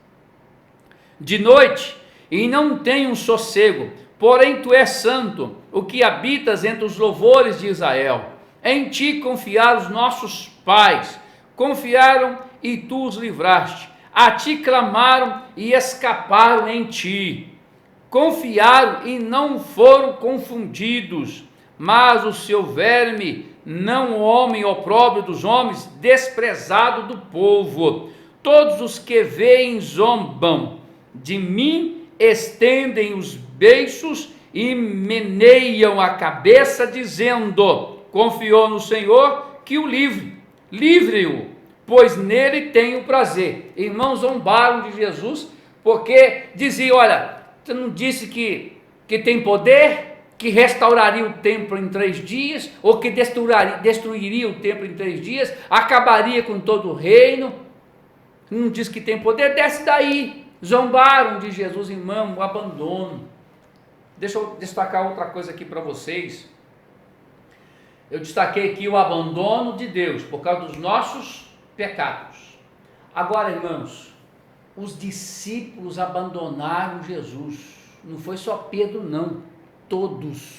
Speaker 1: de noite e não tenho sossego, porém tu és santo, o que habitas entre os louvores de Israel. Em ti confiaram os nossos pais, confiaram e tu os livraste, a ti clamaram e escaparam em ti, confiaram e não foram confundidos, mas o seu verme, não o homem opróbrio dos homens, desprezado do povo. Todos os que veem zombam de mim, estendem os beiços e meneiam a cabeça, dizendo: confiou no Senhor, que o livre-o, pois nele tenho prazer. Irmãos, zombaram de Jesus, porque diziam: olha, você não disse que tem poder, que restauraria o templo em 3 dias, ou que destruiria o templo em 3 dias, acabaria com todo o reino, não diz que tem poder, desce daí. Zombaram de Jesus, irmão, o abandono. Deixa eu destacar outra coisa aqui para vocês. Eu destaquei aqui o abandono de Deus, por causa dos nossos pecados. Agora, irmãos, os discípulos abandonaram Jesus, não foi só Pedro não, todos,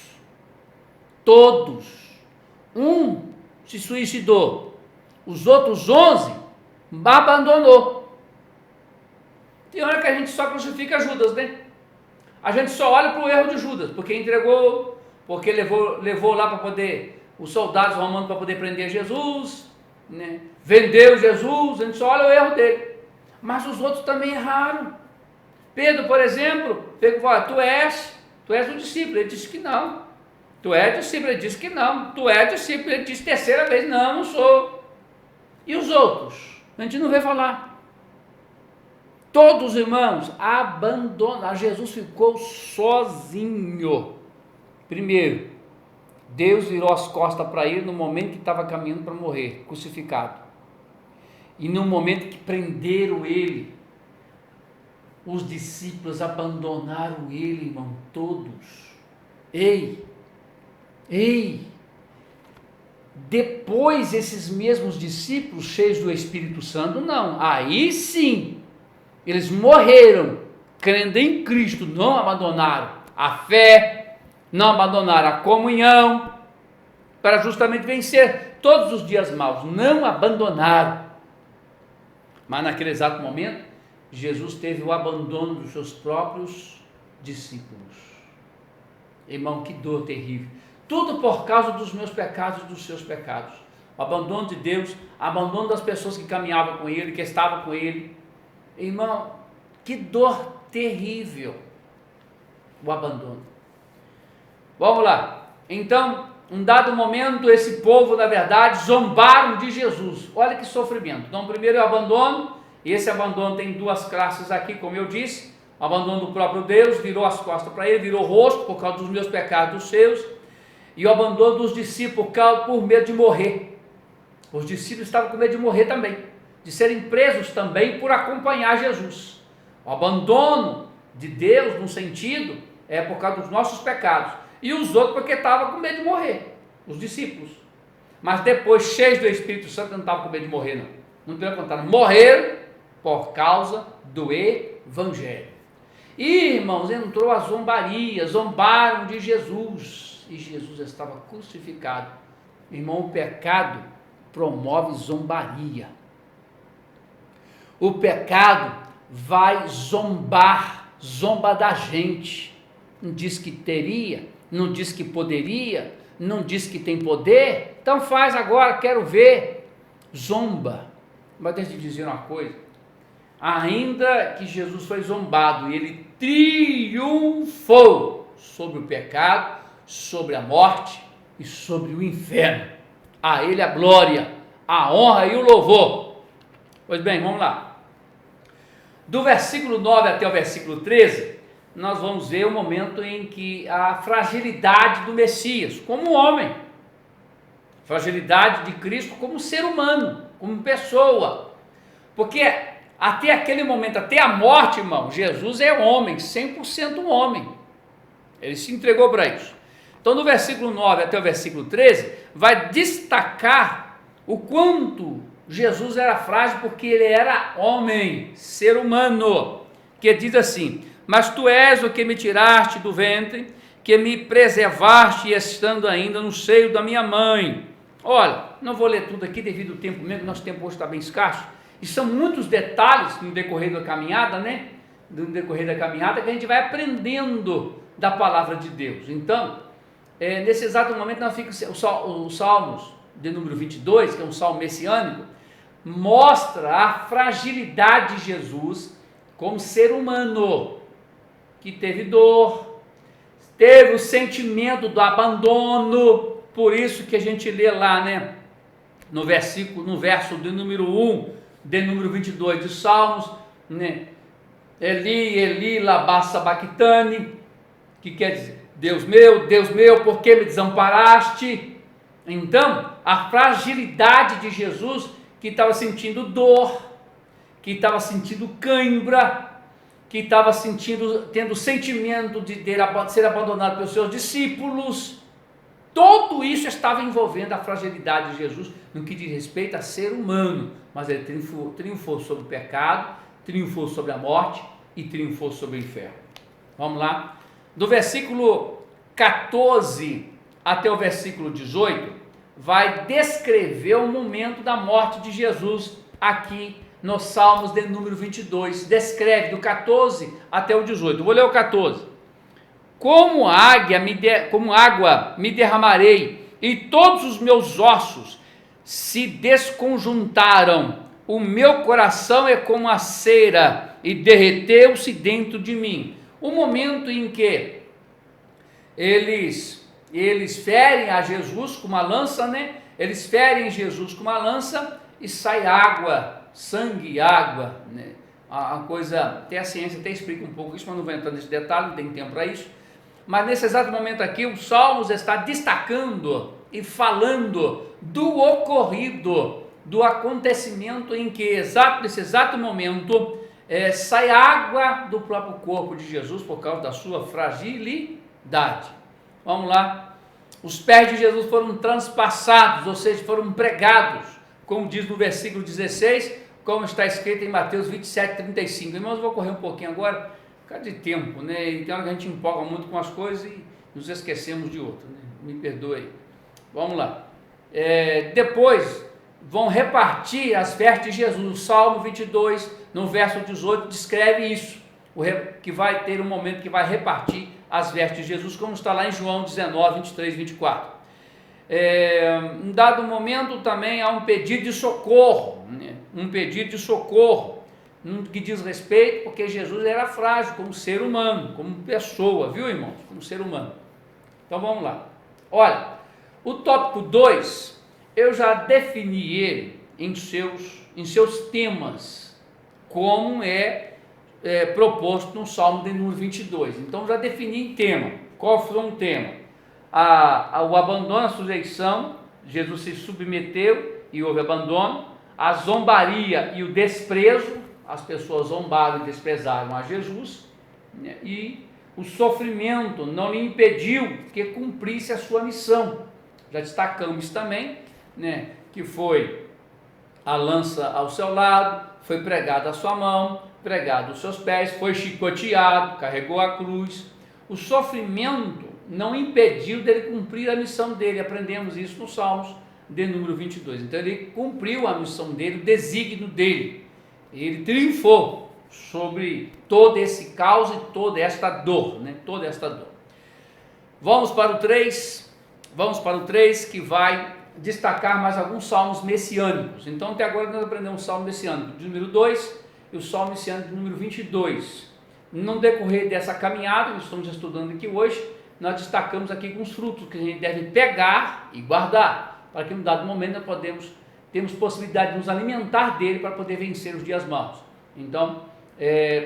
Speaker 1: um se suicidou, os outros 11 abandonou. Tem hora que a gente só crucifica Judas, né? A gente só olha para o erro de Judas, porque entregou, porque levou lá para poder, os soldados romanos para poder prender Jesus, né? Vendeu Jesus, a gente só olha o erro dele, mas os outros também erraram. Pedro, por exemplo, falou: tu és um discípulo. Ele disse que não. Tu és discípulo. Ele disse que não. Tu és discípulo. Ele disse 3ª vez: não, não sou. E os outros? A gente não vê falar. Todos, irmãos, abandonaram. Jesus ficou sozinho. Primeiro, Deus virou as costas para ele no momento que estava caminhando para morrer, crucificado. E no momento que prenderam ele, os discípulos abandonaram ele, irmão, todos. Ei, depois esses mesmos discípulos, cheios do Espírito Santo, não, aí sim, eles morreram, crendo em Cristo, não abandonaram a fé, não abandonaram a comunhão, para justamente vencer todos os dias maus, não abandonaram. Mas naquele exato momento, Jesus teve o abandono dos seus próprios discípulos. Irmão, que dor terrível. Tudo por causa dos meus pecados e dos seus pecados. O abandono de Deus, abandono das pessoas que caminhavam com ele, que estavam com ele. Irmão, que dor terrível o abandono. Vamos lá. Então, um dado momento, esse povo, na verdade, zombaram de Jesus. Olha que sofrimento. Então, primeiro é o abandono. E esse abandono tem 2 classes aqui, como eu disse: o abandono do próprio Deus, virou as costas para ele, virou o rosto por causa dos meus pecados, dos seus, e o abandono dos discípulos por medo de morrer. Os discípulos estavam com medo de morrer também, de serem presos também por acompanhar Jesus. O abandono de Deus, num sentido, é por causa dos nossos pecados, e os outros porque estavam com medo de morrer, os discípulos. Mas depois, cheios do Espírito Santo, não estavam com medo de morrer, não pelo contrário, morreram por causa do Evangelho. E, irmãos, entrou a zombaria, zombaram de Jesus, e Jesus estava crucificado. Irmão, o pecado promove zombaria. O pecado vai zomba da gente. Não diz que teria, não diz que poderia, não diz que tem poder, então faz agora, quero ver. Zomba. Mas deixa eu dizer uma coisa: ainda que Jesus foi zombado, e ele triunfou sobre o pecado, sobre a morte e sobre o inferno. A ele a glória, a honra e o louvor. Pois bem, vamos lá. Do versículo 9 até o versículo 13, nós vamos ver o momento em que a fragilidade do Messias, como homem, fragilidade de Cristo como ser humano, como pessoa, porque até aquele momento, até a morte, irmão, Jesus é homem, 100% homem, ele se entregou para isso. Então, do versículo 9 até o versículo 13, vai destacar o quanto Jesus era frágil, porque ele era homem, ser humano, que diz assim: mas tu és o que me tiraste do ventre, que me preservaste estando ainda no seio da minha mãe. Olha, não vou ler tudo aqui devido ao tempo mesmo, nosso tempo hoje está bem escasso, e são muitos detalhes no decorrer da caminhada, né? No decorrer da caminhada, que a gente vai aprendendo da palavra de Deus. Então, nesse exato momento, nós fica os Salmos de número 22, que é um salmo messiânico, mostra a fragilidade de Jesus como ser humano, que teve dor, teve o sentimento do abandono. Por isso que a gente lê lá, né, no verso de número 1, de número 22 dos Salmos, né, Eli, Eli, lama sabachthani, que quer dizer, Deus meu, por que me desamparaste? Então, a fragilidade de Jesus, que estava sentindo dor, que estava sentindo cãibra, que estava tendo o sentimento de ser abandonado pelos seus discípulos, tudo isso estava envolvendo a fragilidade de Jesus no que diz respeito a ser humano, mas ele triunfou sobre o pecado, triunfou sobre a morte e triunfou sobre o inferno. Vamos lá, do versículo 14 até o versículo 18, vai descrever o momento da morte de Jesus aqui nos Salmos de número 22, descreve do 14 até o 18, vou ler o 14. Como água me derramarei, e todos os meus ossos se desconjuntaram, o meu coração é como a cera, e derreteu-se dentro de mim. O momento em que eles ferem a Jesus com uma lança, né? Eles ferem Jesus com uma lança e sai água, sangue e água, né? A coisa, até a ciência até explica um pouco isso, mas não vou entrar nesse detalhe, não tem tempo para isso. Mas nesse exato momento aqui, o Salmos está destacando e falando do ocorrido, do acontecimento em que, nesse exato momento, sai água do próprio corpo de Jesus por causa da sua fragilidade. Vamos lá. Os pés de Jesus foram transpassados, ou seja, foram pregados, como diz no versículo 16, como está escrito em Mateus 27, 35. Irmãos, eu vou correr um pouquinho agora, por causa de tempo, né? Então a gente empolga muito com as coisas e nos esquecemos de outras, né? Me perdoe aí. Vamos lá. Depois vão repartir as vestes de Jesus. O Salmo 22, no verso 18, descreve isso, que vai ter um momento que vai repartir as vestes de Jesus, como está lá em João 19, 23, 24. Em dado momento também há um pedido de socorro, né? Um pedido de socorro, que diz respeito, porque Jesus era frágil como ser humano, como pessoa, viu, irmãos? Como ser humano. Então vamos lá. Olha, o tópico 2, eu já defini ele em seus temas, como proposto no Salmo de número 22. Então já defini em tema. Qual foi um tema? O abandono, a sujeição, Jesus se submeteu e houve abandono. A zombaria e o desprezo, as pessoas zombaram e desprezaram a Jesus, né? E o sofrimento não lhe impediu que cumprisse a sua missão. Já destacamos também, né, que foi a lança ao seu lado, foi pregado à sua mão, pregado aos seus pés, foi chicoteado, carregou a cruz. O sofrimento não impediu dele cumprir a missão dele, aprendemos isso nos Salmos de número 22. Então ele cumpriu a missão dele, o desígnio dele, ele triunfou sobre todo esse caos e toda esta dor, né? Toda esta dor. Vamos para o 3, que vai destacar mais alguns salmos messiânicos. Então até agora nós aprendemos o salmo messiânico de número 2 e o salmo messiânico de número 22. No decorrer dessa caminhada, que estamos estudando aqui hoje, nós destacamos aqui alguns frutos que a gente deve pegar e guardar, para que em um dado momento nós temos possibilidade de nos alimentar dele para poder vencer os dias maus. Então,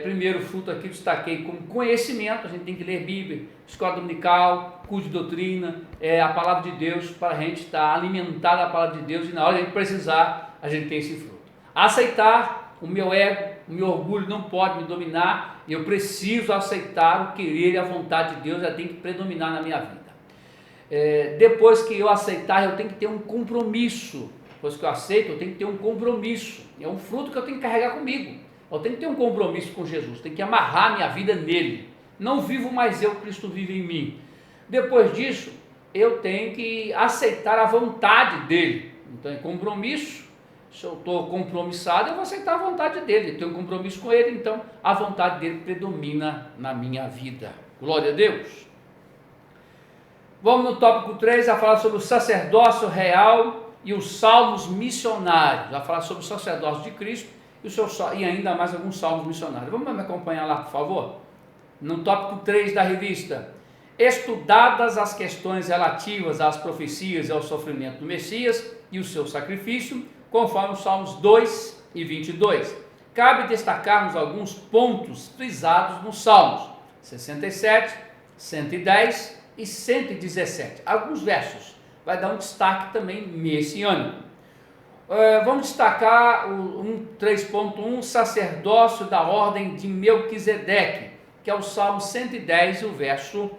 Speaker 1: primeiro fruto aqui destaquei como conhecimento. A gente tem que ler Bíblia, escola dominical, curso de doutrina, a palavra de Deus, para a gente estar alimentado da palavra de Deus, e na hora de a gente precisar, a gente tem esse fruto. Aceitar o meu ego, o meu orgulho não pode me dominar, eu preciso aceitar o querer e a vontade de Deus, ela tem que predominar na minha vida. Depois que eu aceitar, eu tenho que ter um compromisso. Depois que eu aceito, eu tenho que ter um compromisso. É um fruto que eu tenho que carregar comigo. Eu tenho que ter um compromisso com Jesus, tenho que amarrar minha vida nele. Não vivo mais eu, Cristo vive em mim. Depois disso, eu tenho que aceitar a vontade dele. Então é compromisso. Se eu estou compromissado, eu vou aceitar a vontade dele. Eu tenho um compromisso com ele, então a vontade dele predomina na minha vida. Glória a Deus. Vamos no tópico 3 a falar sobre o sacerdócio real e os salmos missionários. A falar sobre o sacerdócio de Cristo e ainda mais alguns salmos missionários. Vamos me acompanhar lá, por favor? No tópico 3 da revista. Estudadas as questões relativas às profecias e ao sofrimento do Messias e o seu sacrifício, conforme os Salmos 2 e 22. Cabe destacarmos alguns pontos frisados nos Salmos 67, 110 e 117. Alguns versos. Vai dar um destaque também nesse ano. Vamos destacar o 3.1, sacerdócio da ordem de Melquisedeque, que é o Salmo 110 e o verso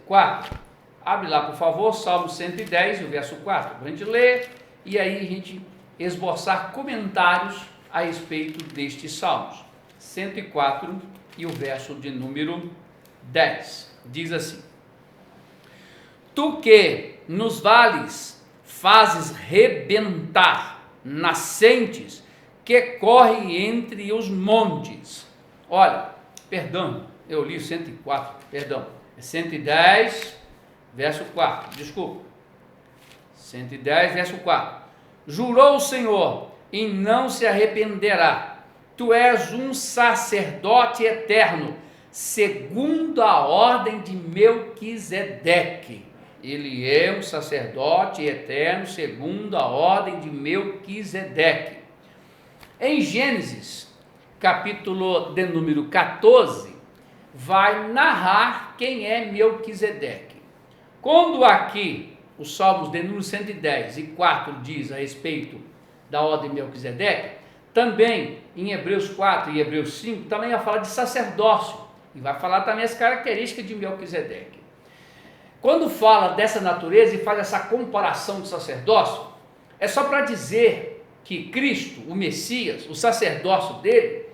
Speaker 1: 4. Abre lá, por favor, Salmo 110 e o verso 4, para a gente ler e aí a gente esboçar comentários a respeito destes salmos. 104 e o verso de número 10. Diz assim: Tu que nos vales fazes rebentar nascentes que correm entre os montes. Olha, perdão, eu li 104, perdão, é 110, verso 4, desculpa. 110, verso 4. Jurou o Senhor e não se arrependerá. Tu és um sacerdote eterno, segundo a ordem de Melquisedeque. Ele é um sacerdote eterno, segundo a ordem de Melquisedeque. Em Gênesis, capítulo de número 14, vai narrar quem é Melquisedeque. Quando aqui os Salmos de número 110 e 4 diz a respeito da ordem de Melquisedeque, também em Hebreus 4 e Hebreus 5 também vai falar de sacerdócio e vai falar também as características de Melquisedeque. Quando fala dessa natureza e faz essa comparação do sacerdócio, é só para dizer que Cristo, o Messias, o sacerdócio dele,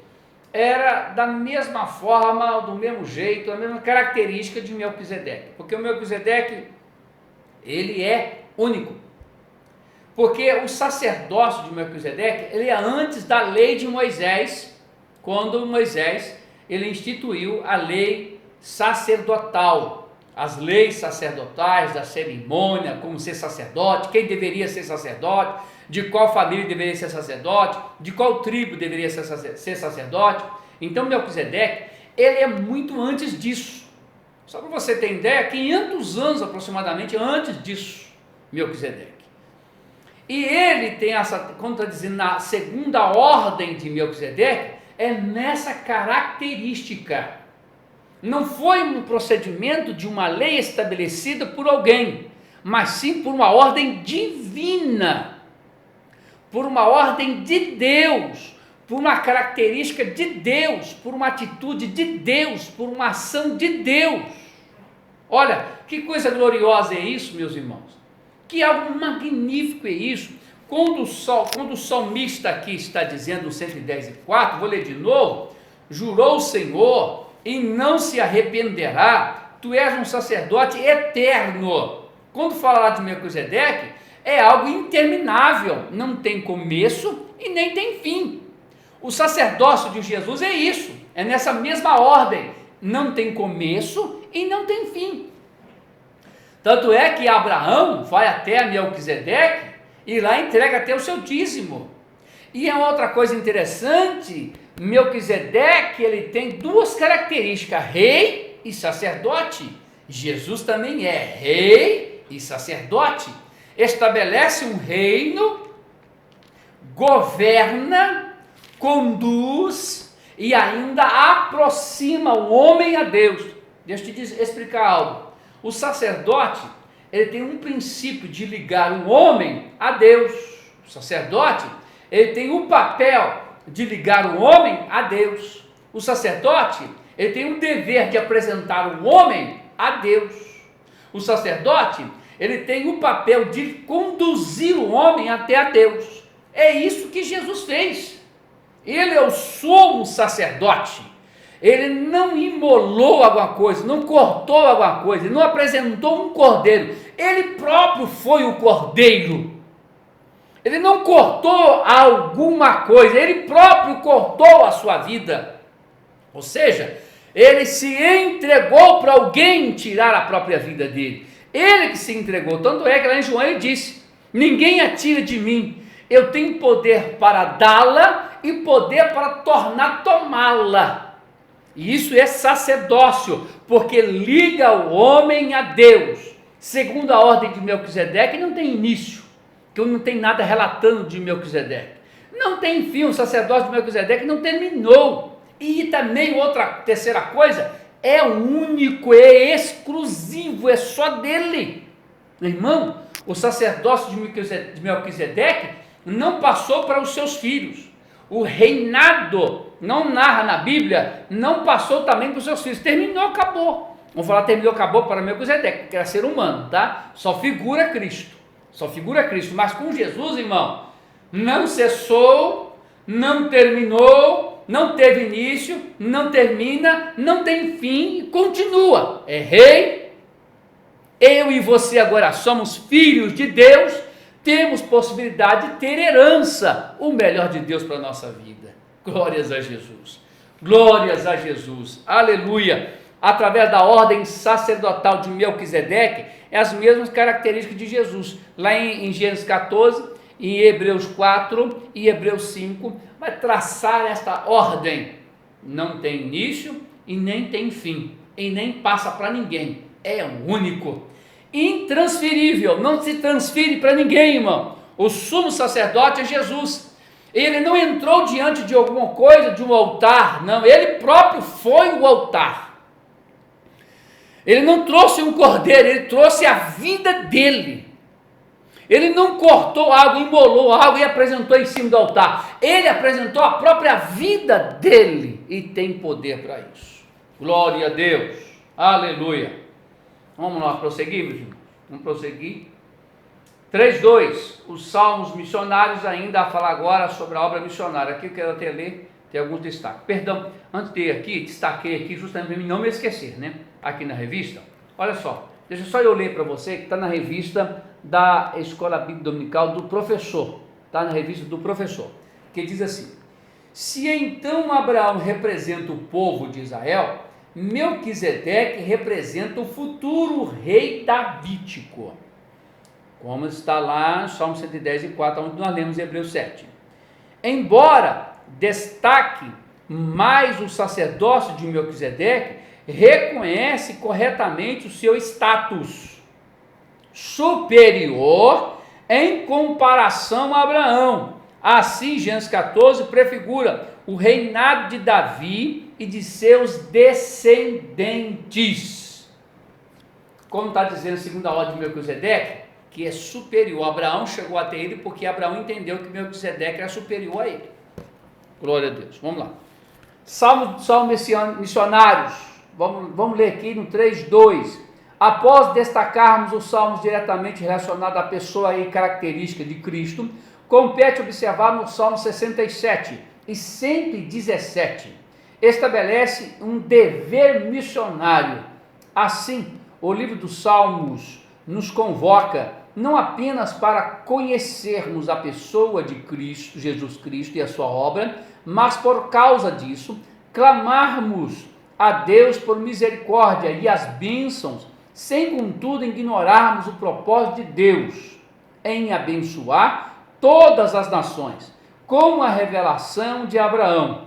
Speaker 1: era da mesma forma, do mesmo jeito, a mesma característica de Melquisedeque, porque o Melquisedeque ele é único, porque o sacerdócio de Melquisedeque, ele é antes da lei de Moisés, quando Moisés, ele instituiu a lei sacerdotal, as leis sacerdotais da cerimônia, como ser sacerdote, quem deveria ser sacerdote, de qual família deveria ser sacerdote, de qual tribo deveria ser sacerdote. Então Melquisedeque, ele é muito antes disso. Só para você ter ideia, 500 anos aproximadamente antes disso, Melquisedeque. E ele tem essa, quando está dizendo na segunda ordem de Melquisedeque, é nessa característica. Não foi um procedimento de uma lei estabelecida por alguém, mas sim por uma ordem divina, por uma ordem de Deus, por uma característica de Deus, por uma atitude de Deus, por uma ação de Deus. Olha, que coisa gloriosa é isso, meus irmãos, que algo magnífico é isso. Quando o salmista aqui está dizendo no 110:4, vou ler de novo: jurou o Senhor e não se arrependerá, tu és um sacerdote eterno. Quando fala lá de Melquisedeque, é algo interminável, não tem começo e nem tem fim. O sacerdócio de Jesus é isso, é nessa mesma ordem, não tem começo e não tem fim. Tanto é que Abraão vai até Melquisedeque e lá entrega até o seu dízimo. E é outra coisa interessante, Melquisedeque, ele tem duas características, rei e sacerdote. Jesus também é rei e sacerdote, estabelece um reino, governa, conduz e ainda aproxima o homem a Deus. Deixa eu te explicar algo. O sacerdote, ele tem um princípio de ligar o homem a Deus. O sacerdote, ele tem o papel de ligar o homem a Deus. O sacerdote, ele tem o dever de apresentar o homem a Deus. O sacerdote, ele tem o papel de conduzir o homem até a Deus. É isso que Jesus fez. Ele é o sumo sacerdote. Ele não imolou alguma coisa, não cortou alguma coisa, não apresentou um cordeiro. Ele próprio foi o cordeiro. Ele não cortou alguma coisa, ele próprio cortou a sua vida. Ou seja, ele se entregou para alguém tirar a própria vida dele. Ele que se entregou. Tanto é que lá em João ele disse: ninguém a tira de mim, eu tenho poder para dá-la e poder para tornar tomá-la. E isso é sacerdócio, porque liga o homem a Deus. Segundo a ordem de Melquisedeque, não tem início, que não tem nada relatando de Melquisedeque. Não tem fim, o sacerdócio de Melquisedeque não terminou. E também outra terceira coisa, é único, é exclusivo, é só dele. Irmão, o sacerdócio de Melquisedeque não passou para os seus filhos. O reinado, não narra na Bíblia, não passou também para os seus filhos. Terminou, acabou. Vamos falar terminou, acabou para Melquisedeque, que era ser humano, tá? Só figura Cristo. Só figura Cristo. Mas com Jesus, irmão, não cessou, não terminou, não teve início, não termina, não tem fim, continua. É rei. Eu e você agora somos filhos de Deus, temos possibilidade de ter herança, o melhor de Deus para a nossa vida. Glórias a Jesus. Glórias a Jesus. Aleluia. Através da ordem sacerdotal de Melquisedeque, é as mesmas características de Jesus. Lá em Gênesis 14, em Hebreus 4 e Hebreus 5, vai traçar esta ordem. Não tem início e nem tem fim, e nem passa para ninguém. É único, intransferível, não se transfere para ninguém, irmão. O sumo sacerdote é Jesus. Ele não entrou diante de alguma coisa, de um altar, não. Ele próprio foi o altar. Ele não trouxe um cordeiro, ele trouxe a vida dele. Ele não cortou algo, imolou algo e apresentou em cima do altar. Ele apresentou a própria vida dele e tem poder para isso. Glória a Deus. Aleluia. Vamos lá, prosseguir, meus irmãos? Vamos prosseguir. 3:2. Os salmos missionários, ainda a falar agora sobre a obra missionária. Aqui eu quero até ler, tem alguns destaques. Perdão, antes de ir aqui, destaquei aqui justamente para não me esquecer, né? Aqui na revista, olha só, deixa só eu ler para você, que está na revista da Escola Bíblica Dominical do Professor, está na revista do Professor, que diz assim: se então Abraão representa o povo de Israel, Melquisedeque representa o futuro rei davídico, como está lá no Salmo 110:4, onde nós lemos em Hebreus 7. Embora destaque mais o sacerdócio de Melquisedeque, reconhece corretamente o seu status superior em comparação a Abraão. Assim, Gênesis 14 prefigura o reinado de Davi e de seus descendentes. Como está dizendo segundo a ordem de Melquisedeque, que é superior. Abraão chegou até ele porque Abraão entendeu que Melquisedeque era superior a ele. Glória a Deus. Vamos lá. Salmos missionários. Vamos ler aqui no 3:2. Após destacarmos os salmos diretamente relacionados à pessoa e característica de Cristo, compete observar no Salmo 67 e 117. Estabelece um dever missionário. Assim, o livro dos Salmos nos convoca não apenas para conhecermos a pessoa de Cristo, Jesus Cristo e a sua obra, mas por causa disso, clamarmos a Deus por misericórdia e as bênçãos, sem contudo ignorarmos o propósito de Deus em abençoar todas as nações, como a revelação de Abraão,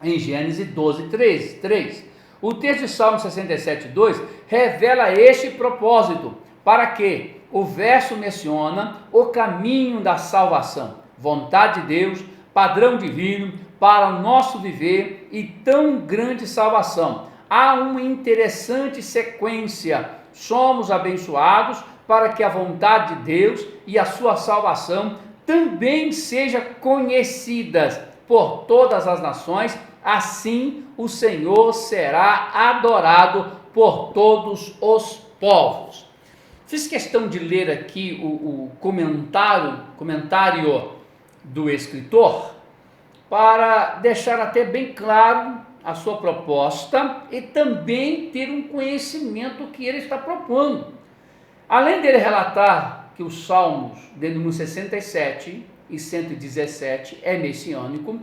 Speaker 1: em Gênesis 12:3. O texto de Salmo 67:2 revela este propósito, para que o verso menciona o caminho da salvação, vontade de Deus, padrão divino para o nosso viver e tão grande salvação. Há uma interessante sequência: somos abençoados para que a vontade de Deus e a sua salvação também sejam conhecidas por todas as nações, assim o Senhor será adorado por todos os povos. Fiz questão de ler aqui o comentário do escritor, para deixar até bem claro a sua proposta e também ter um conhecimento que ele está propondo. Além dele relatar que os salmos de número 67 e 117 é messiânico,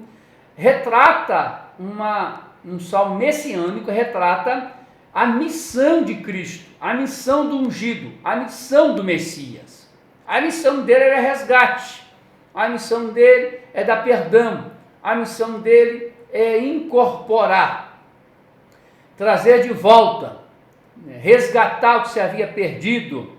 Speaker 1: retrata um salmo messiânico, retrata a missão de Cristo, a missão do ungido, a missão do Messias. A missão dele era resgate, a missão dele é dar perdão, a missão dele é incorporar, trazer de volta, resgatar o que se havia perdido,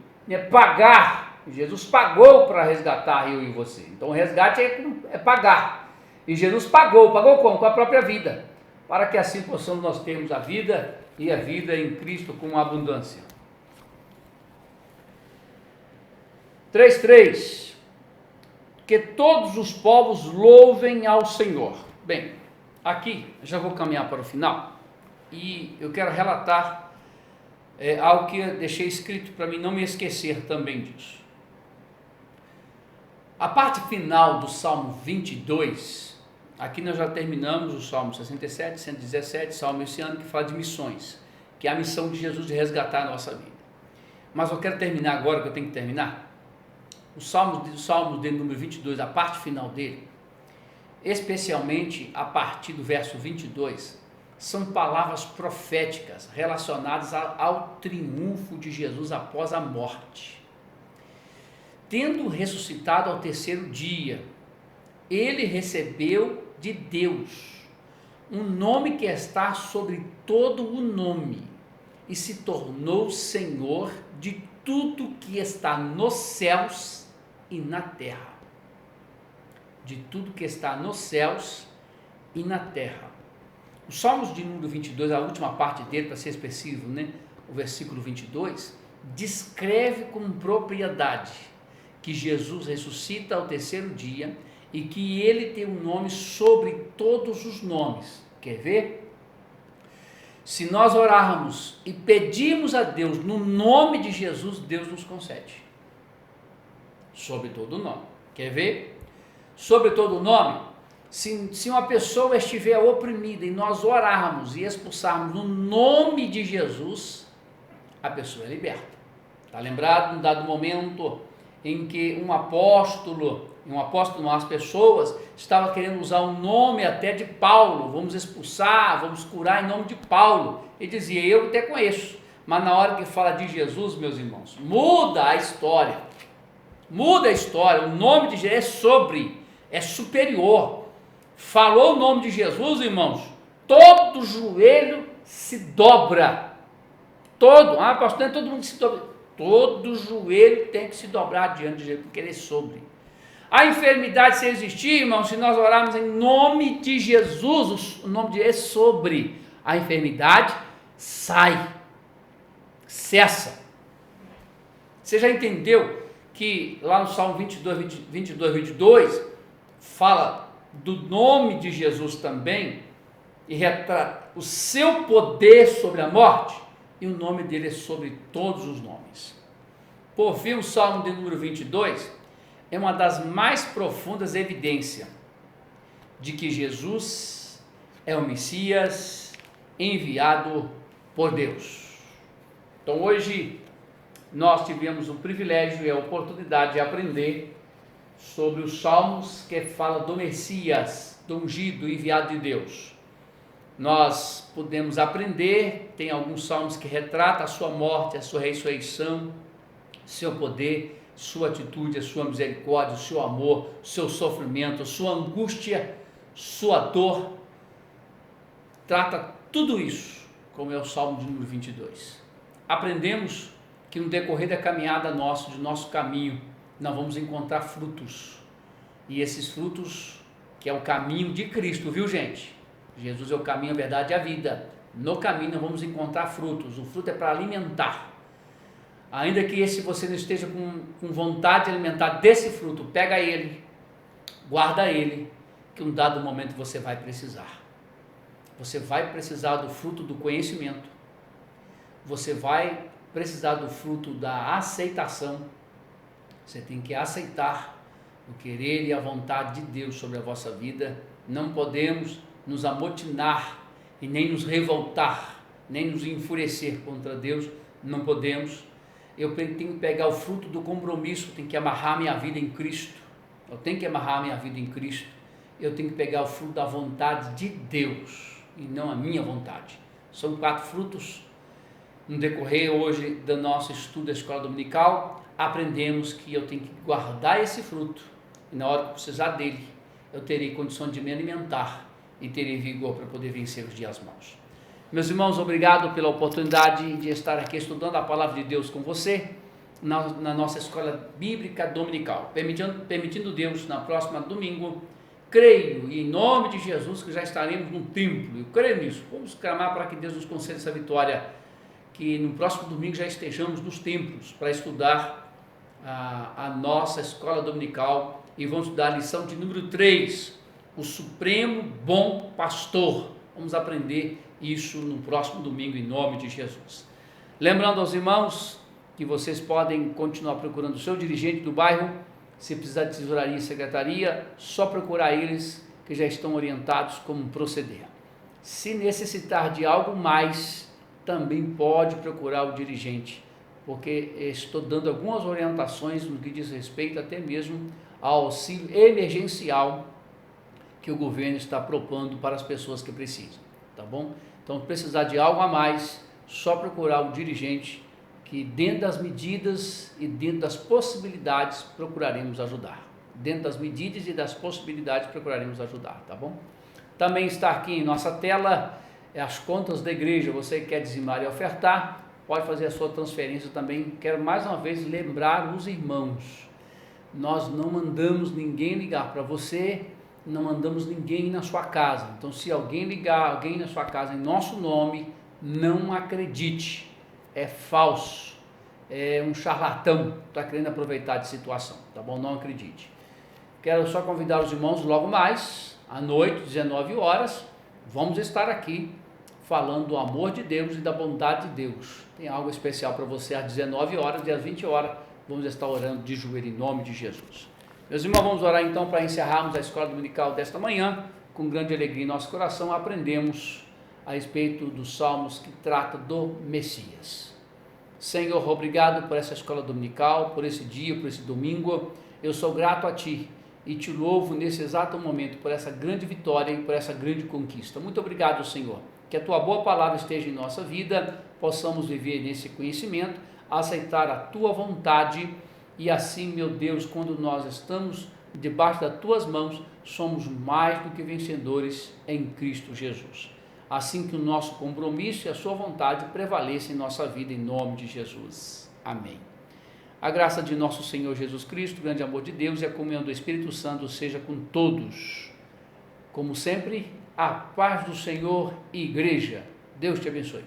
Speaker 1: pagar. Jesus pagou para resgatar eu e você. Então o resgate é pagar. E Jesus pagou como? Com a própria vida, para que assim possamos nós termos a vida e a vida em Cristo com abundância. 3:3. Que todos os povos louvem ao Senhor. Bem, aqui já vou caminhar para o final e eu quero relatar algo que eu deixei escrito para mim não me esquecer também disso. A parte final do Salmo 22, aqui nós já terminamos o Salmo 67, 117, Salmo esse ano que fala de missões, que é a missão de Jesus de resgatar a nossa vida. Mas eu quero terminar agora, que eu tenho que terminar, o Salmo de número 22, a parte final dele, especialmente a partir do verso 22, são palavras proféticas relacionadas ao triunfo de Jesus após a morte. Tendo ressuscitado ao terceiro dia, ele recebeu de Deus um nome que está sobre todo o nome e se tornou Senhor de tudo que está nos céus e na terra. De tudo que está nos céus e na terra. Os Salmos de número 22, a última parte dele, para ser específico, o versículo 22, descreve com propriedade que Jesus ressuscita ao terceiro dia e que ele tem um nome sobre todos os nomes. Quer ver? Se nós orarmos e pedirmos a Deus no nome de Jesus, Deus nos concede. Sobre todo o nome. Quer ver? Sobre todo o nome, se uma pessoa estiver oprimida e nós orarmos e expulsarmos no nome de Jesus, a pessoa é liberta. Está lembrado num dado momento em que um apóstolo, as pessoas estavam querendo usar o nome até de Paulo, vamos expulsar, vamos curar em nome de Paulo. Ele dizia, eu até conheço, mas na hora que fala de Jesus, meus irmãos, muda a história, o nome de Jesus é superior. Falou o nome de Jesus, irmãos, todo joelho se dobra, pastor, todo mundo se dobra, todo joelho tem que se dobrar diante de Jesus, porque ele é sobre. A enfermidade, se existir, irmãos, se nós orarmos em nome de Jesus, o nome de Jesus é sobre, a enfermidade sai, cessa. Você já entendeu que lá no Salmo 22, fala do nome de Jesus também, e retrata o seu poder sobre a morte, e o nome dele é sobre todos os nomes. Por fim, o Salmo de número 22 é uma das mais profundas evidências de que Jesus é o Messias enviado por Deus. Então hoje nós tivemos o privilégio e a oportunidade de aprender sobre os Salmos que fala do Messias, do ungido, enviado de Deus. Nós podemos aprender, tem alguns salmos que retratam a sua morte, a sua ressurreição, seu poder, sua atitude, a sua misericórdia, o seu amor, o seu sofrimento, a sua angústia, sua dor. Trata tudo isso, como é o Salmo de número 22. Aprendemos que no decorrer da caminhada do nosso caminho, nós vamos encontrar frutos, e esses frutos, que é o caminho de Cristo, viu gente? Jesus é o caminho, a verdade e a vida. No caminho nós vamos encontrar frutos, o fruto é para alimentar, ainda que você não esteja com vontade de alimentar desse fruto, pega ele, guarda ele, que um dado momento você vai precisar do fruto do conhecimento, você vai precisar do fruto da aceitação. Você tem que aceitar o querer e a vontade de Deus sobre a vossa vida. Não podemos nos amotinar e nem nos revoltar, nem nos enfurecer contra Deus, não podemos. Eu tenho que pegar o fruto do compromisso, tenho que amarrar minha vida em Cristo, eu tenho que pegar o fruto da vontade de Deus, e não a minha vontade. São 4 frutos, no decorrer hoje do nosso estudo da escola dominical, aprendemos que eu tenho que guardar esse fruto e na hora que eu precisar dele, eu terei condição de me alimentar e terei vigor para poder vencer os dias maus. Meus irmãos, obrigado pela oportunidade de estar aqui estudando a palavra de Deus com você na nossa escola bíblica dominical. Permitindo Deus, na próxima domingo, creio e em nome de Jesus que já estaremos no templo. Eu creio nisso. Vamos clamar para que Deus nos conceda essa vitória, que no próximo domingo já estejamos nos templos para estudar a nossa escola dominical e vamos estudar a lição de número 3, o Supremo Bom Pastor. Vamos aprender isso no próximo domingo em nome de Jesus. Lembrando aos irmãos que vocês podem continuar procurando o seu dirigente do bairro. Se precisar de tesouraria e secretaria, só procurar eles que já estão orientados como proceder. Se necessitar de algo mais, também pode procurar o dirigente, porque estou dando algumas orientações no que diz respeito até mesmo ao auxílio emergencial que o governo está propondo para as pessoas que precisam, tá bom? Então, se precisar de algo a mais, só procurar o dirigente, que dentro das medidas e dentro das possibilidades procuraremos ajudar. Dentro das medidas e das possibilidades procuraremos ajudar, tá bom? Também está aqui em nossa tela as contas da igreja. Você que quer dizimar e ofertar, pode fazer a sua transferência também. Quero mais uma vez lembrar os irmãos, nós não mandamos ninguém ligar para você, não mandamos ninguém na sua casa. Então, se alguém ligar, alguém na sua casa em nosso nome, não acredite. É falso, é um charlatão, está querendo aproveitar de situação, tá bom? Não acredite. Quero só convidar os irmãos logo mais, à noite, 19 horas, vamos estar aqui falando do amor de Deus e da bondade de Deus. Tem algo especial para você às 19 horas e às 20 horas, vamos estar orando de joelho em nome de Jesus. Meus irmãos, vamos orar então para encerrarmos a escola dominical desta manhã. Com grande alegria em nosso coração, aprendemos a respeito dos salmos que trata do Messias. Senhor, obrigado por essa escola dominical, por esse dia, por esse domingo. Eu sou grato a Ti e Te louvo nesse exato momento por essa grande vitória e por essa grande conquista. Muito obrigado, Senhor. Que a Tua boa palavra esteja em nossa vida, possamos viver nesse conhecimento, aceitar a Tua vontade e assim, meu Deus, quando nós estamos debaixo das Tuas mãos, somos mais do que vencedores em Cristo Jesus. Assim que o nosso compromisso e a sua vontade prevaleçam em nossa vida, em nome de Jesus. Amém. A graça de nosso Senhor Jesus Cristo, o grande amor de Deus e a comunhão do Espírito Santo seja com todos. Como sempre, a paz do Senhor e igreja. Deus te abençoe.